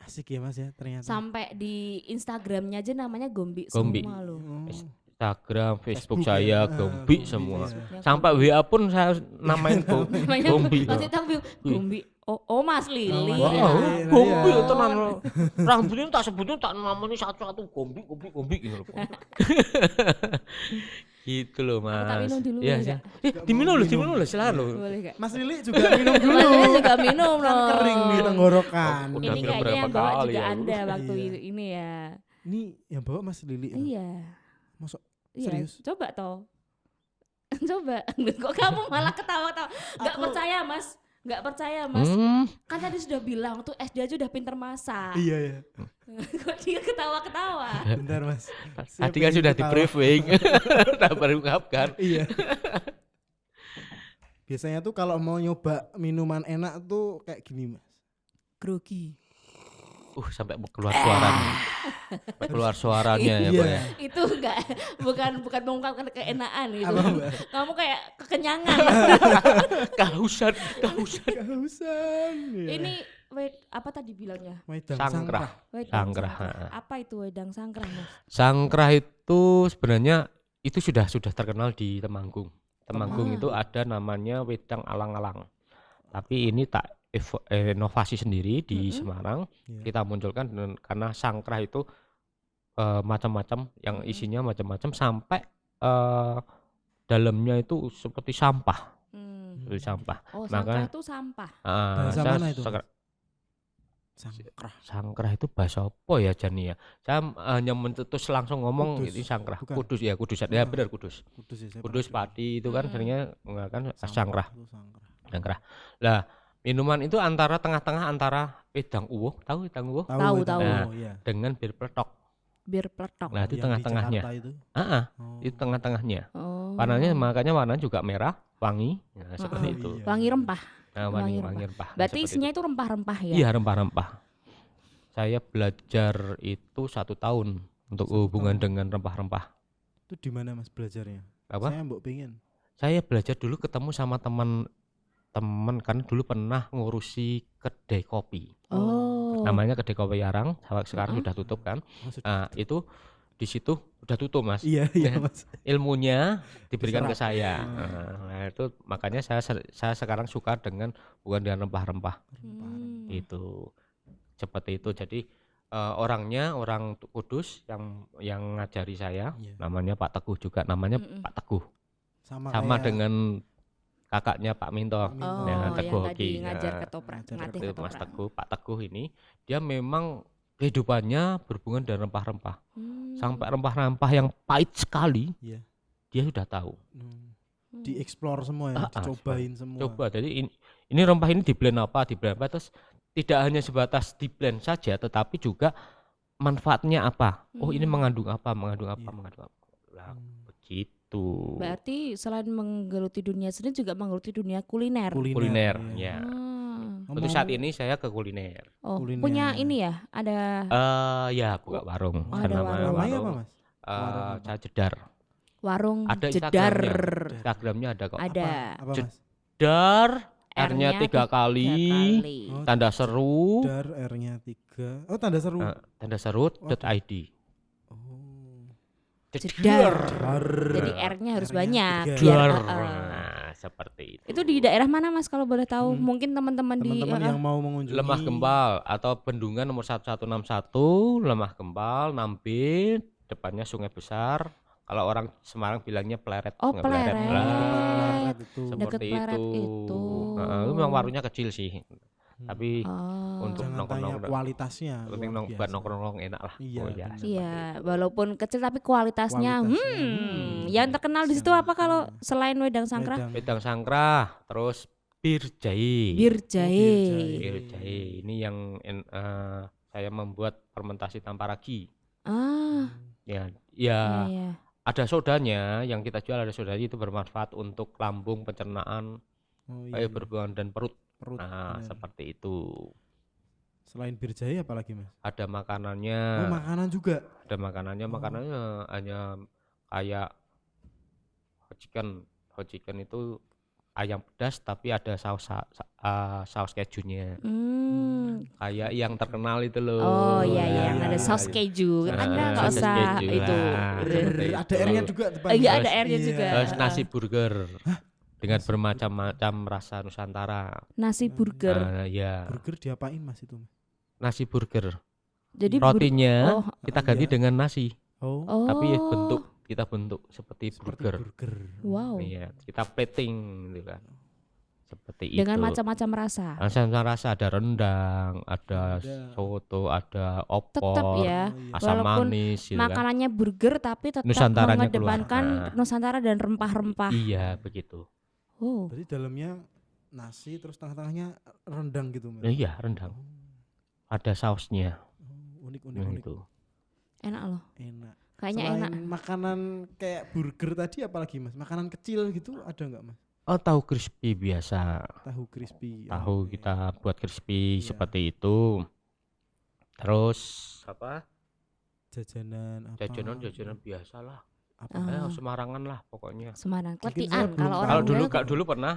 S3: Asik ya Mas ya ternyata.
S2: Sampai di Instagramnya aja namanya Gombi,
S1: Gombi.
S2: semua loh.
S3: Oh.
S1: Instagram, Facebook
S3: Facebook
S1: saya
S3: ya.
S1: Gombi
S3: Gombi,
S1: semua.
S3: iya.
S1: Sampai WA pun saya namain
S2: Namanya
S1: Gombi.
S2: masih tahu Gombi. Oh Mas Lili.
S3: Oh, Mas
S1: Wah,
S3: Lili.
S1: Gombi
S3: Iya.
S1: itu tenan. Rambutnya tak sebutnya tak namanya satu-satu Gombi gitu loh. Gitu loh,
S2: Aku tak
S1: Mas.
S2: minum dulu
S1: Iya,
S2: boleh
S1: iya.
S2: nggak?
S1: Diminum loh, silakan loh.
S2: Boleh gak?
S3: Mas Lili juga minum dulu.
S2: Mas Lili juga minum
S3: Kan
S2: loh.
S3: kering di tenggorokan.
S1: Oh, udah
S2: Ini
S1: minum
S2: kayaknya
S1: berapa
S2: yang bawa
S1: kali
S2: juga
S1: ya, lu?
S2: Anda waktu
S3: Iya.
S2: ini ya.
S3: Ini yang bawa Mas Lili. ya?
S2: Iya.
S3: Masuk
S2: Iya,
S3: serius?
S2: coba toh. Coba. Kok kamu malah ketawa-tawa? Gak
S3: Aku-
S2: percaya Mas. Gak percaya Mas.
S1: Hmm,
S2: Kan tadi sudah bilang tuh SD aja udah pinter masak.
S3: Iya ya.
S2: Kok dia ketawa-ketawa?
S3: Bentar Mas.
S1: tadi kan sudah di briefing. Udah baru ungkapkan.
S3: Iya. Biasanya tuh kalau mau nyoba minuman enak tuh kayak gini Mas.
S2: Grogi.
S1: Sampai keluar suaranya. Sampai keluar suaranya ya, Pak
S3: Iya.
S1: ya.
S2: Itu enggak bukan mengungkapkan keenaan gitu.
S3: Apa Mbak?
S2: Kamu kayak kekenyangan.
S1: Kehausan.
S3: Kehausan. Iya.
S2: Ini apa tadi bilangnya?
S3: Wedang
S1: Sangkrah.
S2: Wedang
S1: Sangkrah,
S2: sangkrah. Apa itu wedang sangkrah, Mas?
S1: Sangkrah itu sebenarnya itu sudah terkenal di Temanggung. Temanggung
S2: Ah.
S1: itu ada namanya wedang alang-alang. Tapi ini tak inovasi sendiri di
S2: Mm-mm.
S1: Semarang.
S3: Iya.
S1: Kita munculkan karena sangkrah itu macam-macam, yang
S2: Mm-mm.
S1: isinya macam-macam sampai dalamnya itu seperti sampah, seperti sampah.
S2: Oh,
S1: Makanya-
S2: sangkrah itu sampah.
S3: Bahasa
S1: Saya
S3: mana itu,
S1: seker-
S3: Sangkrah.
S1: Sangkrah itu bahasa apa ya Jani ya? Saya hanya mencetus langsung ngomong
S3: Kudus.
S1: ini sangkrah.
S3: Bukan.
S1: Kudus ya, Kudus. Ya
S3: Ah.
S1: benar Kudus.
S3: Kudus ya saya
S1: Kudus
S3: pernah
S1: padi itu kan
S2: Mm-mm.
S1: seringnya menggunakan
S3: dengar.
S1: sangkrah.
S3: Itu sangkrah.
S1: Sangkrah. Lah, minuman itu antara tengah-tengah antara wedang uwuh, tahu wedang uwuh?
S2: Tahu,
S3: wedang
S2: tahu.
S3: uwuh, iya.
S1: Dengan bir peletok.
S2: Bir peletok.
S1: Nah, itu
S3: Yang di
S1: tengah-tengahnya.
S3: Jakarta itu.
S1: Ah,
S3: Oh.
S1: itu tengah-tengahnya.
S2: Oh.
S1: Warnanya makanya warnanya juga merah, wangi. Nah, seperti
S3: Oh,
S1: itu.
S3: iya.
S2: Wangi rempah.
S1: Nah,
S2: wangi
S1: wangi rempah. Nah,
S2: Berarti
S1: seperti
S2: isinya itu rempah-rempah ya?
S1: Iya, rempah-rempah. Saya belajar itu 1 tahun untuk
S3: 1
S1: hubungan
S3: tahun.
S1: dengan rempah-rempah.
S3: Itu di mana Mas belajarnya?
S1: Apa?
S3: Saya mbok pengen.
S1: Saya belajar dulu ketemu sama teman kan dulu pernah ngurusi kedai kopi.
S2: Oh.
S1: Namanya kedai kopi Yarang, sekarang
S2: Mm-mm.
S1: sudah tutup kan.
S3: Oh, sudah.
S1: Nah, itu di situ udah tutup, Mas.
S3: Iya, iya Mas.
S1: Ilmunya diberikan ke
S3: Diserap.
S1: saya.
S3: Hmm.
S1: Nah, itu makanya saya sekarang suka dengan bukan dengan rempah-rempah.
S2: Hmm.
S1: Itu seperti itu. Jadi orangnya orang Kudus yang ngajari saya,
S3: Iya.
S1: namanya Pak Teguh juga, namanya
S2: Mm-mm.
S1: Pak Teguh.
S3: Sama
S1: Sama
S3: kayak
S1: dengan kakaknya Pak Minto.
S3: Pak Minto.
S2: Oh,
S1: Ya,
S2: yang
S1: Teguh
S2: tadi
S1: Hoki.
S2: ngajar
S1: Nah,
S2: ketoprak,
S3: ngajar
S2: ngelatih
S1: Seperti itu, Mas
S2: ketoprak.
S1: Teguh, Pak Teguh ini dia memang kehidupannya berhubungan dengan rempah-rempah.
S2: Hmm.
S1: Sampai rempah-rempah yang pahit sekali,
S3: Iya.
S1: dia sudah tahu.
S3: Hmm. Dieksplor semua ya,
S1: Ah, ah,
S3: dicobain semua.
S1: Coba, jadi ini rempah ini di blend apa, terus tidak hanya sebatas di blend saja, tetapi juga manfaatnya apa. Oh, ini
S2: Hmm.
S1: mengandung apa, mengandung apa,
S3: Iya.
S1: mengandung apa. Lah,
S3: Hmm.
S1: begitu.
S2: Berarti selain menggeluti dunia seni juga menggeluti dunia kuliner.
S1: Kuliner,
S3: iya.
S1: ya.
S2: Ah.
S1: Untuk saat ini saya ke kuliner.
S2: Oh,
S3: Kuliner.
S2: punya ini ya? Ada
S1: Ya buka warung.
S2: Oh,
S1: Saya
S2: ada
S1: namanya
S2: warung.
S3: Namanya apa Mas?
S1: Eh,
S3: Warung apa?
S1: saya jedar.
S2: Warung
S1: Ada
S2: jedar.
S1: Instagramnya ada kok.
S2: Ada.
S3: Apa Mas?
S1: Jedar, R-nya
S2: R-nya
S1: 3 kali,
S3: Oh,
S1: tanda seru,
S3: Dar R-nya 3. Oh, tanda seru.
S1: tanda seru .id.
S3: Oh.
S2: Jedar.
S3: Dar.
S2: Jadi R-nya harus
S3: R-nya
S2: banyak.
S3: 3.
S2: Biar,
S1: Jedar.
S2: heeh.
S1: Nah, seperti itu.
S2: Itu di daerah mana Mas kalau boleh tahu? Mungkin teman-teman di
S3: Teman-teman yang mau mengunjungi
S1: Lemah Gembal atau Bendungan nomor 1161, Lemah Gembal, Nambe, depannya Sungai Besar. Kalau orang Semarang bilangnya Pleret,
S2: Oh,
S1: Sungai Pleret.
S2: Pleret.
S3: Pleret itu.
S2: Deket
S1: Seperti
S2: Pleret
S1: itu.
S2: itu.
S1: Itu memang warungnya kecil sih. Tapi
S2: Oh.
S1: untuk
S3: Jangan tanya
S1: nongkrong,
S3: kualitasnya.
S1: penting
S3: luar
S1: buat
S3: biasa.
S1: nongkrong enak lah.
S3: Iya,
S1: Oh ya,
S3: benar.
S1: seperti
S2: Iya,
S1: itu.
S2: walaupun kecil tapi kualitasnya, yang terkenal di situ apa kalau selain wedang sangkrah?
S3: Wedang.
S1: Wedang Sangkrah, terus Bir Jahe.
S2: Bir
S3: Bir
S2: jahe.
S3: jahe.
S1: Bir Jahe. Ini yang saya membuat fermentasi tanpa ragi.
S2: Ah,
S1: Ya,
S2: iya,
S1: ya.
S2: iya.
S1: Ada sodanya yang kita jual, ada sodanya itu bermanfaat untuk lambung, pencernaan,
S3: Oh, iya, iya.
S1: berhubungan dan perut.
S3: Perut.
S1: Nah,
S3: benar.
S1: seperti itu.
S3: Selain bir jahe apalagi Mas?
S1: Ada
S3: Oh,
S1: makanannya,
S3: makanan juga.
S1: ada makanannya hanya kayak hot chicken. Hot chicken itu ayam pedas tapi ada saus kejunya. Kayak yang terkenal itu loh.
S2: Oh iya, iya, yang ada
S3: iya,
S2: saus
S3: iya.
S2: keju. Anda nggak
S1: saus
S2: usah
S1: keju
S2: itu.
S1: lah, seperti
S3: Ada
S1: itu.
S3: R-nya juga depan.
S2: Iya,
S3: Mas.
S2: ada R-nya
S3: Iya.
S2: juga.
S1: Terus nasi burger dengan bermacam-macam rasa Nusantara.
S2: Nasi burger.
S1: Ya,
S3: Burger diapain Mas itu? Mas?
S1: nasi burger.
S2: Jadi
S1: Rotinya
S2: oh,
S1: kita ganti
S3: iya.
S1: dengan nasi,
S3: Oh,
S2: oh.
S1: tapi kita bentuk seperti
S3: seperti
S1: burger.
S3: burger.
S2: Wow.
S1: Iya, kita plating gitu kan. Seperti
S2: Dengan
S1: itu.
S2: macam-macam rasa.
S1: Macam-macam rasa, ada rendang, ada
S3: Ada.
S1: soto, ada opor,
S2: Tetap ya.
S3: Oh, iya.
S1: asam
S2: Walaupun
S1: manis gitu kan.
S2: Makanannya burger tapi tetap
S1: Nusantaranya
S2: mengedepankan
S1: keluar. Nah.
S2: Nusantara dan rempah-rempah.
S1: Iya, begitu.
S2: Oh.
S3: Berarti dalamnya nasi terus tengah-tengahnya rendang gitu Mas.
S1: Iya, rendang. Ada sausnya.
S3: Oh, unik unik
S1: Nah,
S3: unik.
S1: itu.
S2: Enak loh.
S3: Enak.
S2: Kayaknya
S3: Selain
S2: enak.
S3: makanan kayak burger tadi apalagi Mas? Makanan kecil gitu ada nggak Mas?
S1: Oh, tahu crispy biasa.
S3: Tahu crispy.
S1: Tahu
S3: Oke.
S1: kita buat crispy
S3: Iya.
S1: seperti itu. Terus apa?
S3: Jajanan apa?
S1: Jajanan biasa lah.
S3: Apa?
S1: Semarangan lah pokoknya.
S2: Semarang.
S3: Mungkin
S2: Kletian
S3: saya belum
S2: kalau
S3: tahu.
S2: orang
S1: Kalau dulu
S2: bilang
S1: dulu pernah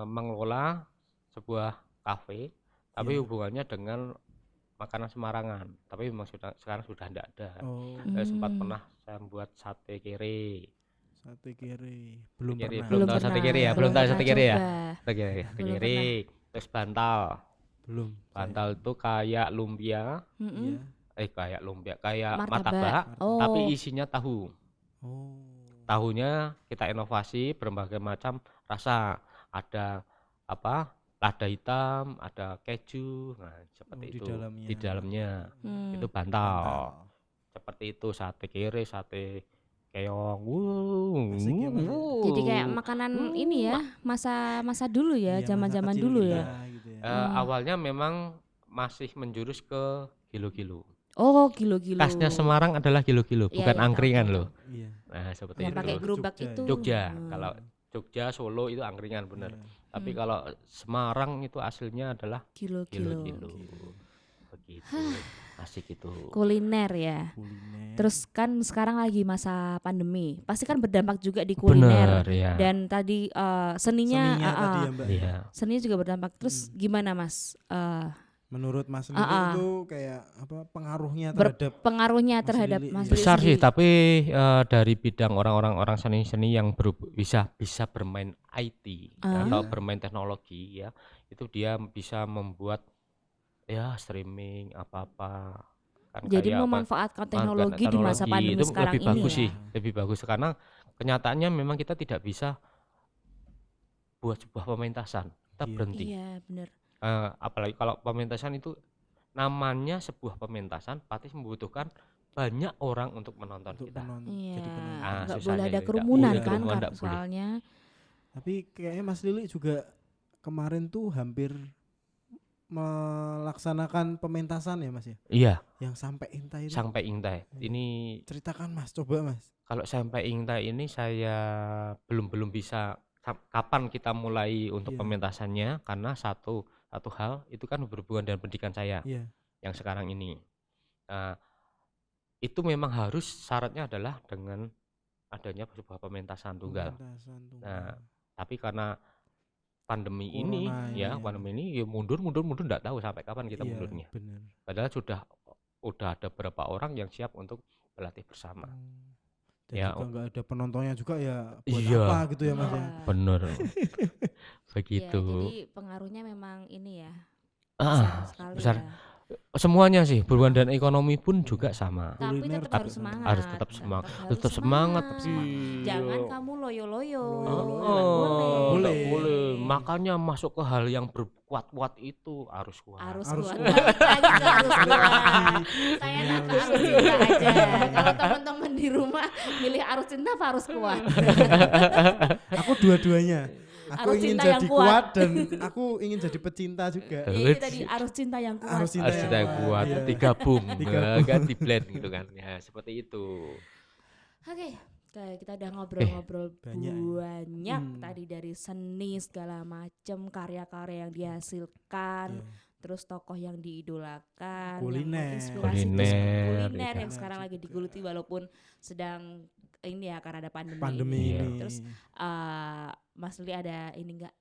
S1: mengelola sebuah kafe, tapi
S3: Iya.
S1: hubungannya dengan makanan Semarangan. Tapi memang sekarang sudah tidak ada.
S3: Oh,
S1: Saya sempat pernah saya membuat sate kere.
S3: sate kere. Belum
S1: Kere,
S3: pernah.
S1: belum tahu sate kere ya? Belum tahu sate kere ya? Sate kere,
S2: Belum
S1: terus bantal.
S3: Belum.
S1: Bantal itu kayak lumpia,
S3: Iya.
S1: kayak lumpia, kayak
S2: Martabak.
S1: martabak,
S2: Oh.
S1: tapi isinya tahu.
S3: Oh.
S1: Tahunya kita inovasi berbagai macam rasa. Ada apa? Lada hitam, ada keju. Nah, seperti
S3: Oh, di
S1: itu.
S3: dalamnya.
S1: Di dalamnya.
S2: Hmm.
S1: Itu bantal. Seperti itu sate kere, sate keong.
S3: Asik ya, Mas, ya?
S2: Jadi kayak makanan ini ya, masa dulu ya,
S3: Iya, masa
S2: zaman-zaman
S3: kecil
S2: dulu
S3: kita
S2: ya.
S3: gitu ya.
S1: Awalnya memang masih menjurus ke gilo-gilo.
S2: Oh, gilo-gilo.
S1: Khasnya Semarang adalah gilo-gilo,
S2: Iya,
S1: bukan
S2: iya, tahu,
S1: angkringan
S2: tahu,
S1: loh.
S3: Iya.
S1: Nah, seperti
S2: Yang
S1: itu.
S2: pakai gerobak
S3: Jogja
S2: itu.
S3: ya?
S1: Jogja.
S2: Hmm.
S1: Kalau Jogja, Solo itu angkringan bener.
S3: Iya.
S1: Tapi kalau Semarang itu aslinya adalah
S2: Gilo-gilo.
S1: gilo-gilo. Begitu. Asik itu.
S2: Kuliner ya.
S3: Kuliner.
S2: Terus kan sekarang lagi masa pandemi, pasti kan berdampak juga di kuliner.
S1: Bener ya.
S2: Dan tadi seninya,
S3: Seninya tadi ya Mbak.
S1: Iya.
S2: seninya juga berdampak. Terus gimana Mas?
S3: Menurut Mas Lili itu kayak apa pengaruhnya
S2: Ber-
S3: terhadap
S2: Pengaruhnya
S3: Mas
S2: terhadap
S3: Lili,
S2: Mas
S3: iya.
S2: Lili
S1: Besar sih,
S2: sendiri.
S1: tapi dari bidang orang-orang seni-seni yang bisa bermain IT atau bermain teknologi ya, itu dia bisa membuat ya streaming apa-apa. Kan
S2: Jadi
S1: kayak apa,
S2: memanfaatkan teknologi di masa pandemi
S1: itu
S2: sekarang
S1: lebih
S2: ini
S1: bagus
S2: ya.
S1: sih, lebih bagus karena kenyataannya memang kita tidak bisa buat sebuah pementasan, kita
S3: Iya.
S1: berhenti.
S2: Iya, benar.
S1: Apalagi kalau pementasan itu namanya sebuah pementasan pasti membutuhkan banyak orang untuk menonton
S3: untuk
S1: kita.
S3: penonton.
S2: Iya.
S3: Jadi penonton.
S2: Nggak
S1: susahnya
S2: boleh ada
S1: itu,
S2: kerumunan
S1: nggak boleh
S2: kan
S1: kerumunan, nggak boleh.
S2: soalnya.
S3: Tapi kayaknya Mas Lili juga kemarin tuh hampir melaksanakan pementasan ya Mas ya.
S1: Iya,
S3: Yang sampai intai itu.
S1: sampai Ingtai. Ini
S3: Ceritakan Mas, coba Mas.
S1: kalau sampai Ingtai ini saya belum bisa kapan kita mulai untuk
S3: Iya.
S1: pementasannya karena satu hal itu kan berhubungan dengan pendidikan saya
S3: Iya.
S1: yang sekarang ini. Nah, itu memang harus syaratnya adalah dengan adanya sebuah pementasan tunggal.
S3: Pementasan tunggal.
S1: Nah, tapi karena pandemi
S3: Corona
S1: ini
S3: ini
S1: ya,
S3: ya.
S1: pandemi ini ya mundur enggak tahu sampai kapan kita
S3: Iya,
S1: mundurnya.
S3: bener.
S1: Padahal udah ada beberapa orang yang siap untuk berlatih bersama.
S3: Dan
S1: Ya,
S3: juga nggak ada penontonnya juga ya buat
S1: Iya.
S3: apa gitu ya Mas ya.
S2: Iya.
S1: bener.
S2: Iya,
S1: Begitu.
S2: jadi pengaruhnya memang ini ya
S1: Ah,
S2: besar sekali
S1: besar.
S2: ya.
S1: Semuanya sih, hubungan dan ekonomi pun juga sama.
S2: Tapi
S3: Kuliner
S2: tetap
S3: juga
S2: harus
S3: sama.
S2: semangat.
S1: Harus tetap semangat. Tetap semangat.
S2: Jangan
S1: Iya.
S2: kamu loyo-loyo.
S3: Loyo-loyo.
S2: Nggak
S3: boleh.
S1: Nggak boleh. Makanya masuk ke hal yang berkuat-kuat itu harus kuat.
S2: Harus
S3: Harus
S2: kuat.
S3: kuat.
S2: Lagi nggak harus kuat. Saya
S3: Ini
S2: nggak
S3: harus
S2: harus cinta aja. Kalau teman-teman di rumah milih harus cinta apa harus kuat?
S3: Aku dua-duanya. Aku
S2: Harus
S3: ingin
S2: cinta
S3: jadi
S2: yang
S3: kuat.
S2: kuat.
S3: dan aku ingin jadi pecinta juga.
S2: Ya, ini tadi harus cinta yang kuat.
S3: Harus cinta
S1: Harus
S3: yang
S1: kita yang
S3: kuat,
S1: kuat,
S3: iya.
S1: digabung,
S3: Digabung.
S1: kan di blend gitu kan. Ya, seperti itu.
S2: Oke, kayak kita udah ngobrol-ngobrol
S3: banyak ya.
S2: banyak
S3: Hmm.
S2: tadi dari seni segala macem, karya-karya yang dihasilkan,
S3: Iya.
S2: terus tokoh yang diidolakan,
S3: Kuliner.
S2: yang menginspirasi, terus
S1: Kuliner,
S2: kuliner
S1: iya.
S2: yang sekarang lagi
S3: Juga.
S2: digeluti walaupun sedang ini ya karena ada pandemi.
S3: Pandemi
S1: Iya.
S3: ini.
S2: Terus Mas Lili ada ini enggak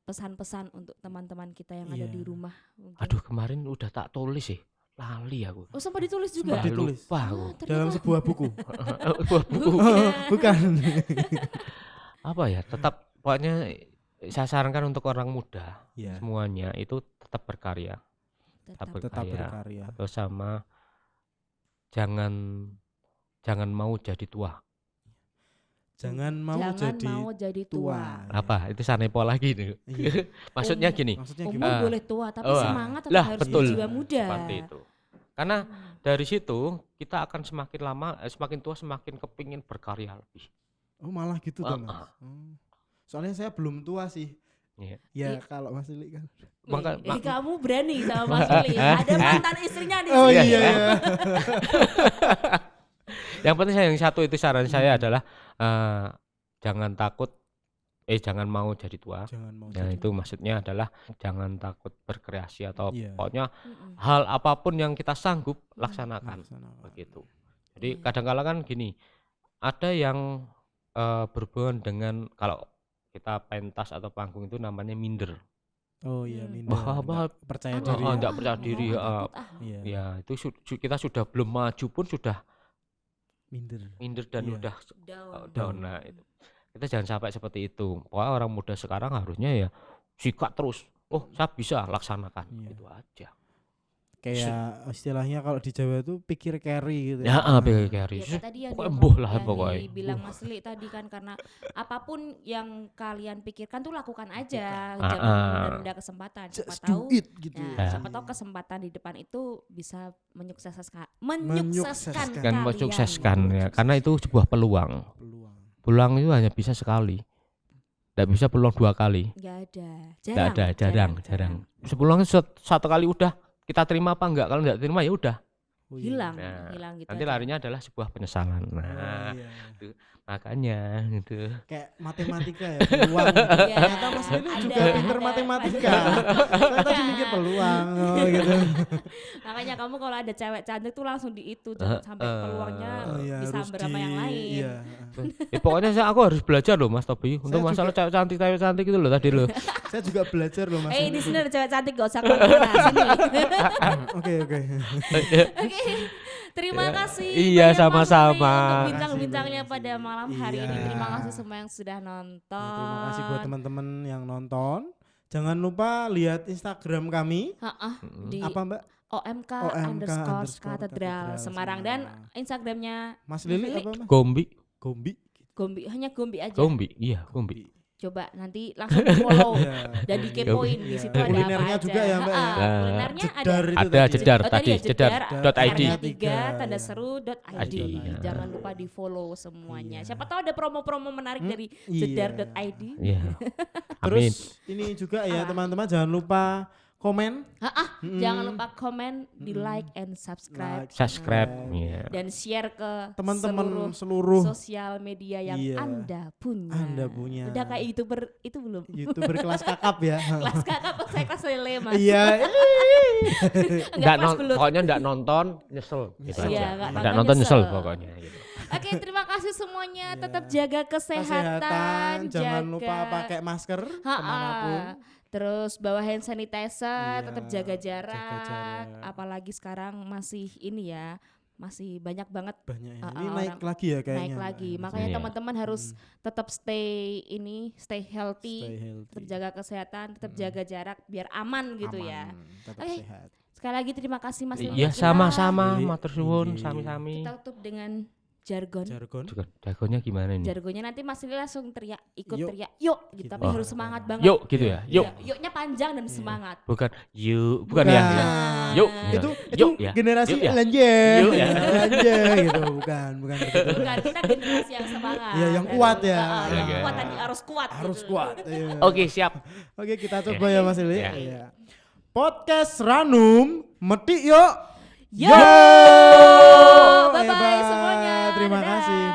S2: pesan-pesan untuk teman-teman kita yang ada
S3: Iya.
S2: di rumah? Mungkin.
S1: Aduh, kemarin udah tak tulis sih. Lali aku.
S2: Oh sempat ditulis juga?
S3: Sempat ditulis.
S1: Lupa aku.
S2: Oh, ternyata-
S3: Dalam sebuah buku.
S1: Buah buku.
S3: Bukan.
S1: Apa ya? Tetap pokoknya saya sarankan untuk orang muda
S3: Ya,
S1: semuanya itu tetap berkarya.
S2: Tetap.
S3: tetap
S1: Berkarya.
S3: berkarya.
S1: Terus sama jangan mau jadi tua.
S3: Jangan mau
S2: Jangan
S3: jadi
S2: mau jadi tua.
S3: tua.
S1: Apa? Itu Sanepo lagi nih.
S3: Iya.
S1: Maksudnya gini.
S3: Maksudnya
S2: Umur
S3: gimana?
S2: boleh tua, tapi
S1: Oh,
S2: semangat tetap
S1: lah,
S2: harus
S1: betul.
S2: jiwa muda.
S1: Seperti itu. Karena dari situ kita akan semakin lama, semakin tua semakin kepingin berkarya lebih.
S3: Oh malah gitu tuh Mas.
S1: Ah,
S3: Oh. Soalnya saya belum tua sih.
S1: Iya.
S3: Ya
S2: Iya.
S3: kalau Mas Lili kan.
S1: Maka-
S2: Kamu berani sama Mas Lili. Ada mantan istrinya di
S3: Oh
S2: sini.
S3: iya ya.
S1: Yang penting yang satu itu saran saya adalah jangan takut, jangan mau jadi tua.
S3: Jangan mau
S1: Nah
S3: jadi
S1: itu maksudnya adalah jangan takut berkreasi atau
S3: Iya.
S1: pokoknya
S2: Mm-mm.
S1: hal apapun yang kita sanggup laksanakan
S3: laksanakan.
S1: begitu. Jadi
S2: Iya.
S1: kadang-kala kan gini, ada yang berhubungan dengan kalau kita pentas atau panggung itu namanya minder.
S3: Oh iya
S2: Hmm.
S3: minder.
S1: Wah,
S3: Nggak percaya
S2: Ah,
S3: diri.
S1: oh,
S3: ya.
S1: nggak percaya diri,
S2: takut,
S3: Iya.
S1: Ya itu kita sudah belum maju pun sudah
S3: Minder.
S1: minder dan
S3: Iya.
S1: udah
S2: Down.
S1: down. Nah itu kita jangan sampai seperti itu. Pokoknya orang muda sekarang harusnya ya sikat terus. Oh saya bisa laksanakan.
S3: Iya.
S1: Itu aja.
S3: Kayak istilahnya kalau di Jawa itu pikir carry gitu.
S1: Ya
S3: Nah,
S1: pikir carry.
S2: Ya, kan tadi yang
S1: Pokoknya
S2: dia
S1: embuh
S2: mau-
S1: lah
S2: yang
S1: pokoknya.
S2: dibilang Mas Li tadi kan karena apapun yang kalian pikirkan tuh lakukan aja,
S1: Ah,
S2: jangan
S1: ah.
S2: menunda-nunda kesempatan. Siapa
S3: Just
S2: tahu
S3: do it gitu.
S2: Nah,
S1: Ya.
S2: siapa tahu kesempatan di depan itu bisa menyukseskan
S3: Menyukseskan.
S1: Kan
S2: kalian.
S1: mensukseskan ya. Karena itu sebuah peluang.
S3: Peluang.
S1: Peluang itu hanya bisa sekali. Tidak bisa peluang dua kali.
S2: Nggak ada.
S1: Tidak ada, jarang. Sepeluang satu kali udah kita terima apa enggak? Kalau enggak terima ya udah.
S3: Oh, iya.
S2: Hilang,
S1: Nah,
S2: hilang gitu.
S1: Nanti
S2: aja.
S1: larinya adalah sebuah penyesalan.
S3: Oh,
S1: Nah,
S3: iya.
S1: makanya gitu.
S3: Kayak matematika ya peluang.
S2: Iya.
S3: Ternyata Mas Lili juga
S2: Ada,
S3: pinter
S2: ada.
S3: matematika. Saya tadi mikir peluang gitu.
S2: Makanya kamu kalau ada cewek cantik tuh langsung di itu jangan sampai peluangnya
S3: Oh iya,
S2: bisa
S3: harus
S2: berapa yang lain.
S3: Iya.
S1: Pokoknya aku harus belajar loh Mas Tobi untuk
S3: Saya
S1: masalah cewek cantik itu loh tadi loh.
S3: Saya juga belajar loh Mas.
S2: Di
S3: Lili.
S2: sini ada cewek cantik gak usah kemana sini.
S3: Oke.
S2: Oke. Terima kasih.
S1: Iya,
S2: banyak, Mas
S1: sama-sama.
S2: Lili, untuk
S3: Terima
S2: bincang-bincangnya
S3: kasih.
S2: pada malam hari ini.
S3: Iya.
S2: Terima kasih semua yang sudah nonton.
S3: Ya, terima kasih buat teman-teman yang nonton. Jangan lupa lihat Instagram kami.
S2: Di
S3: Apa Mbak?
S2: OMK
S3: underscore
S2: Katedral
S3: Katedral
S2: Semarang dan Instagramnya
S3: Mas Lili
S2: Lili.
S3: apa Mas?
S1: Gombi,
S3: Gombi.
S2: Gombi, hanya Gombi aja.
S1: iya Gombi.
S2: Coba nanti langsung di follow
S3: Iya.
S2: dan dikepoin di
S3: Iya.
S2: situ ada apa
S3: Kulinernya
S2: aja.
S3: juga ya, Mbak, ya?
S2: Kulinernya ada.
S3: Jedar itu
S1: Ada
S3: tadi.
S1: jedar
S2: Oh, tadi
S1: tadi,
S2: ya,
S1: jedar
S2: jedar,
S1: dot id.
S2: RT3
S3: Iya.
S2: tanda seru.id.
S1: Iya.
S2: Jangan lupa di follow semuanya.
S3: Iya.
S2: Siapa tahu ada promo-promo menarik dari
S3: Iya.
S2: jedar.id.
S1: Iya.
S3: Terus
S1: Amin.
S3: ini juga ya teman-teman jangan lupa komen.
S2: Jangan lupa komen, di like and subscribe.
S1: Subscribe. Iya.
S2: Dan share ke
S3: Teman-teman
S2: seluruh
S3: seluruh
S2: sosial media yang
S3: Iya.
S2: Anda punya.
S3: Anda punya.
S2: Udah kayak YouTuber itu belum?
S3: YouTuber kelas kakap ya.
S2: Kelas kakak, saya kelas lele mas.
S3: Iya.
S2: Enggak kelas belut.
S1: Pokoknya enggak nonton nyesel gitu
S2: Iya,
S1: aja.
S2: nggak
S1: Enggak
S2: nonton
S1: nonton nyesel
S2: nyesel.
S1: pokoknya gitu.
S2: Oke, terima kasih semuanya.
S3: Iya.
S2: Tetap jaga kesehatan.
S3: Jangan
S2: jaga...
S3: lupa pakai masker kemanapun.
S2: Terus bawa hand sanitizer,
S3: Iya,
S2: tetap jaga jarak.
S3: jarak.
S2: Apalagi sekarang masih ini ya, masih banyak banget
S3: Banyak ya. Ini
S2: orang
S3: naik lagi ya kayaknya.
S2: naik lagi. Makanya
S1: Iya.
S2: teman-teman harus tetap stay healthy,
S3: Stay healthy.
S2: tetap jaga kesehatan, tetap jaga jarak biar aman gitu ya.
S3: Tetap
S2: Oke.
S3: sehat.
S2: Sekali lagi terima kasih Mas Willy.
S1: Iya, sama-sama,
S3: Iya.
S1: matur suwun
S3: Iya.
S1: sami-sami.
S2: Kita tutup dengan jargon.
S3: Jargon.
S1: Jagonya gimana ini?
S2: Jargonnya nanti Mas Willy langsung teriak, ikut
S3: Yuk.
S2: teriak, yuk gitu.
S3: Gitu.
S2: Tapi
S1: Oh.
S2: harus semangat banget.
S1: Yuk gitu ya. Yuk.
S2: Iya, yuknya panjang dan semangat.
S1: Bukan yuk, bukan ya.
S2: Bukan.
S1: Yuk.
S3: Itu
S1: Yuk ya.
S3: generasi
S1: Yuk ya.
S3: lanje.
S1: Yuk ya.
S3: Lanje gitu, bukan begitu.
S2: Bukan, kita generasi yang semangat.
S3: Iya, yang kuat ya.
S2: Yang
S1: Iya.
S2: kuat tadi harus kuat.
S3: Harus
S2: gitu.
S3: kuat. Iya.
S1: Oke, siap.
S3: Oke, kita coba ya Mas Ili.
S1: Iya.
S3: Iya. Podcast Ranum metik yuk.
S2: Yo.
S3: Yo.
S2: Bye-bye
S3: Hebat.
S2: semuanya.
S3: Terima
S2: Dadah.
S3: kasih.